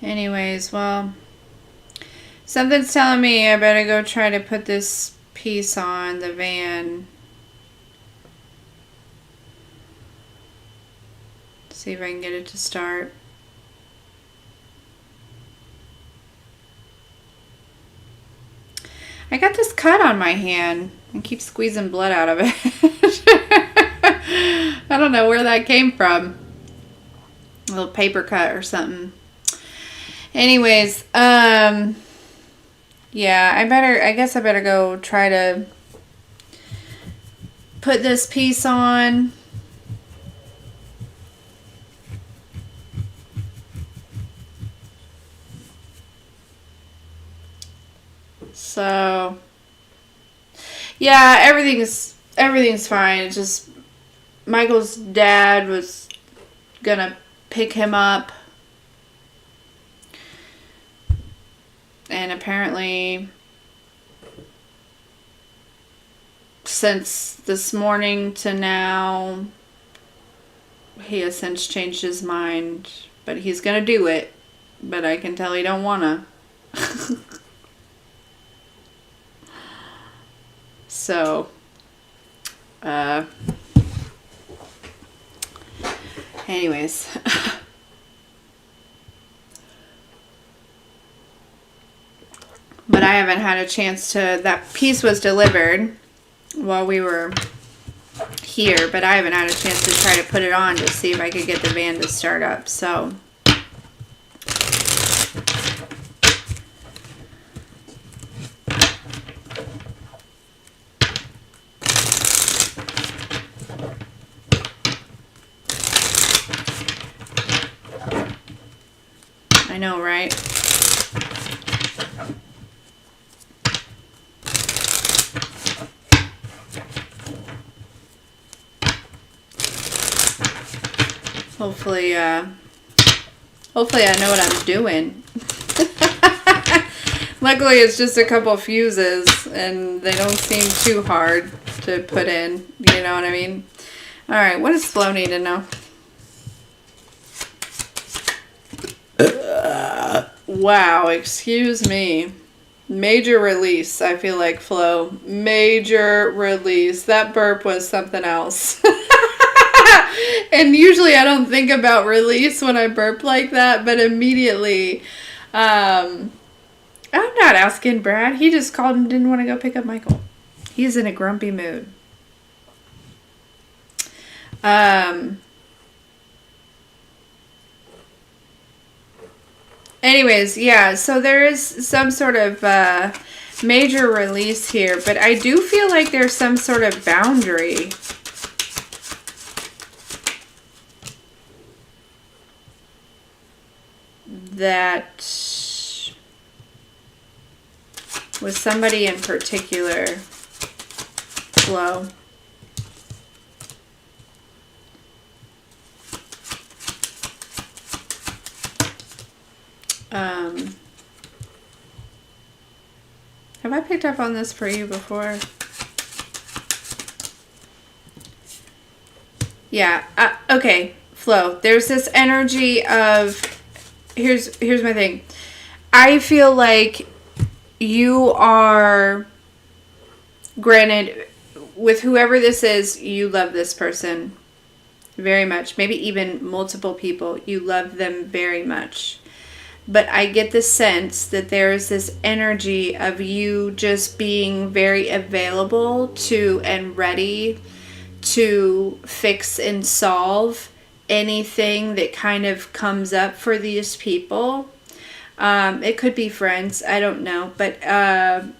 Anyways, well, something's telling me I better go try to put this piece on the van. See if I can get it to start. I got this cut on my hand. I keep squeezing blood out of it. I don't know where that came from. A little paper cut or something. Anyways, yeah, I guess I better go try to put this piece on. So, yeah, everything's fine. It's just Michael's dad was gonna pick him up, and apparently since this morning to now he has since changed his mind, but he's gonna do it, but I can tell he don't wanna. So anyways. But I haven't had a chance to, that piece was delivered while we were here, but I haven't had a chance to try to put it on to see if I could get the van to start up. So I know, right? Hopefully I know what I'm doing. Luckily it's just a couple fuses and they don't seem too hard to put in. You know what I mean? Alright, what does Flo need to know? Wow, excuse me. Major release, I feel like, Flo. Major release. That burp was something else. And usually I don't think about release when I burp like that, but immediately, I'm not asking Brad. He just called and didn't want to go pick up Michael. He's in a grumpy mood. Anyways, yeah, so there is some sort of major release here, but I do feel like there's some sort of boundary. That with somebody in particular, Flo. Have I picked up on this for you before? Yeah. Okay, Flo. There's this energy of... Here's my thing. I feel like you are... Granted, with whoever this is, you love this person very much. Maybe even multiple people. You love them very much. But I get the sense that there is this energy of you just being very available to and ready to fix and solve anything that kind of comes up for these people. It could be friends. I don't know. But I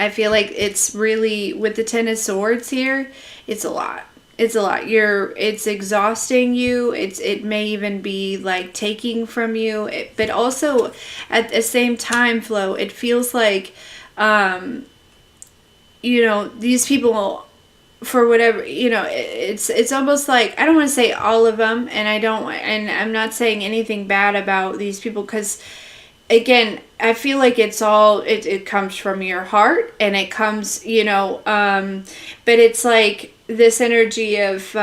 feel like it's really, with the Ten of Swords here, it's a lot. It's a lot. It's exhausting you. It may even be like taking from you. But also at the same time, Flo, it feels like, these people, for whatever, it's almost like, I don't want to say all of them, and I'm not saying anything bad about these people, because again, I feel like it's all, it comes from your heart, and it comes, but it's like this energy of,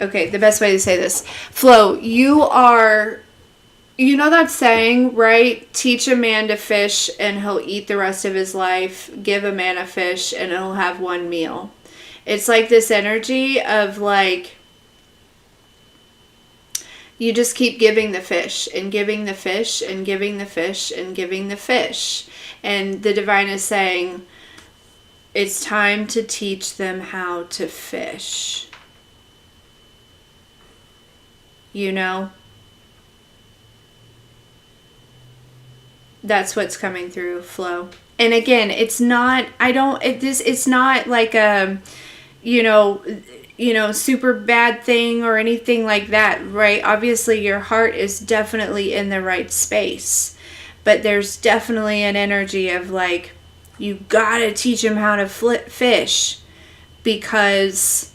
okay, the best way to say this, Flo, you are, that saying, right? Teach a man to fish and he'll eat the rest of his life. Give a man a fish and he'll have one meal. It's like this energy of like, you just keep giving the fish and giving the fish and giving the fish and giving the fish. And the divine is saying, it's time to teach them how to fish. That's what's coming through, Flo. And again, it's not, it's not like a, super bad thing or anything like that, right? Obviously, your heart is definitely in the right space. But there's definitely an energy of like, you gotta teach them how to fish, because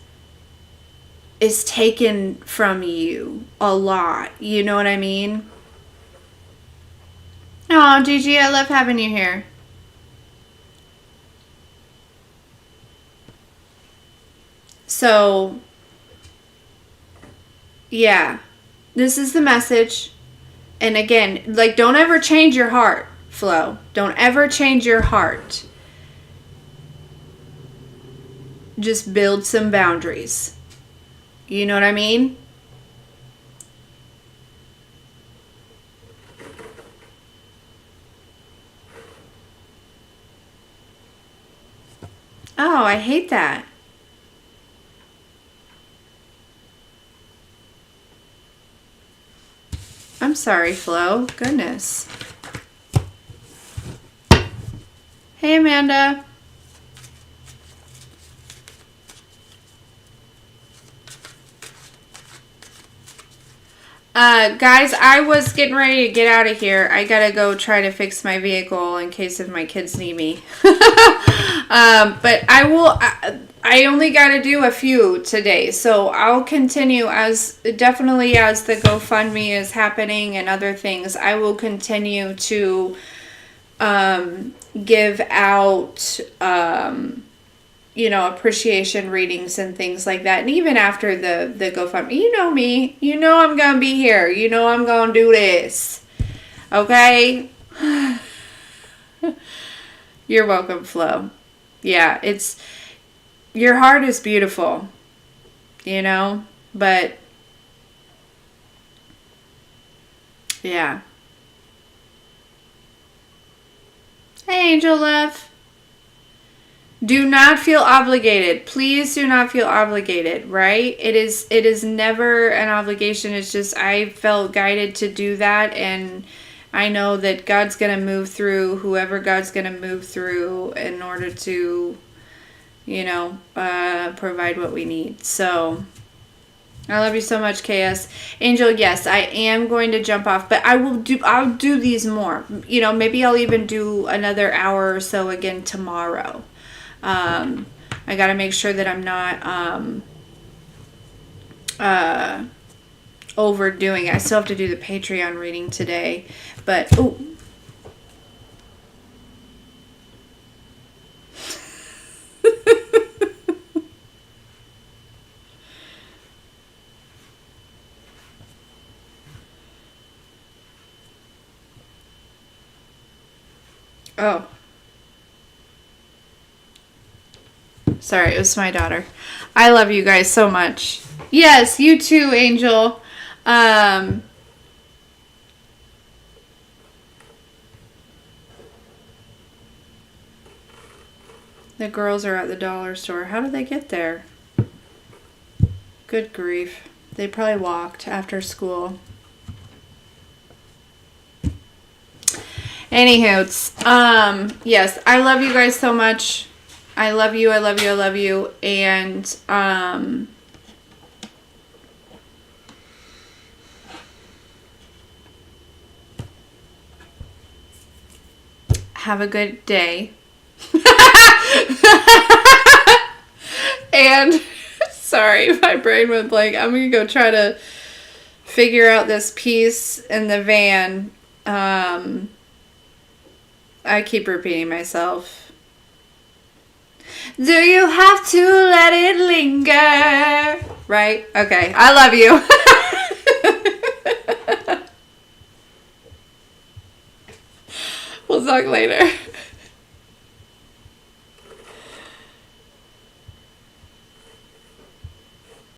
it's taken from you a lot. You know what I mean? Oh, Gigi, I love having you here. So, yeah, this is the message. And again, like, don't ever change your heart, Flo. Don't ever change your heart. Just build some boundaries. You know what I mean? Oh, I hate that. I'm sorry, Flo. Goodness. Hey, Amanda. Guys, I was getting ready to get out of here. I gotta go try to fix my vehicle in case if my kids need me. But I will, I only got to do a few today, so I'll continue definitely as the GoFundMe is happening and other things. I will continue to give out, appreciation readings and things like that. And even after the GoFundMe, you know me, you know I'm gonna be here. You know I'm gonna do this. Okay? You're welcome, Flo. Yeah, your heart is beautiful, but yeah. Hey, Angel Love. Do not feel obligated. Please do not feel obligated, right? It is never an obligation. It's just I felt guided to do that, and I know that God's going to move through whoever God's going to move through in order to, provide what we need. So I love you so much, KS. Angel, yes, I am going to jump off, but I'll do these more. Maybe I'll even do another hour or so again tomorrow. I got to make sure that I'm not overdoing it. I still have to do the Patreon reading today, but oh. Sorry, it was my daughter. I love you guys so much. Yes, you too, Angel. The girls are at the dollar store. How did they get there? Good grief. They probably walked after school. Anywho, yes, I love you guys so much. I love you, I love you, I love you. And, have a good day. And, sorry, my brain went blank. I'm going to go try to figure out this piece in the van. I keep repeating myself. Do you have to let it linger? Right? Okay. I love you. We'll talk later.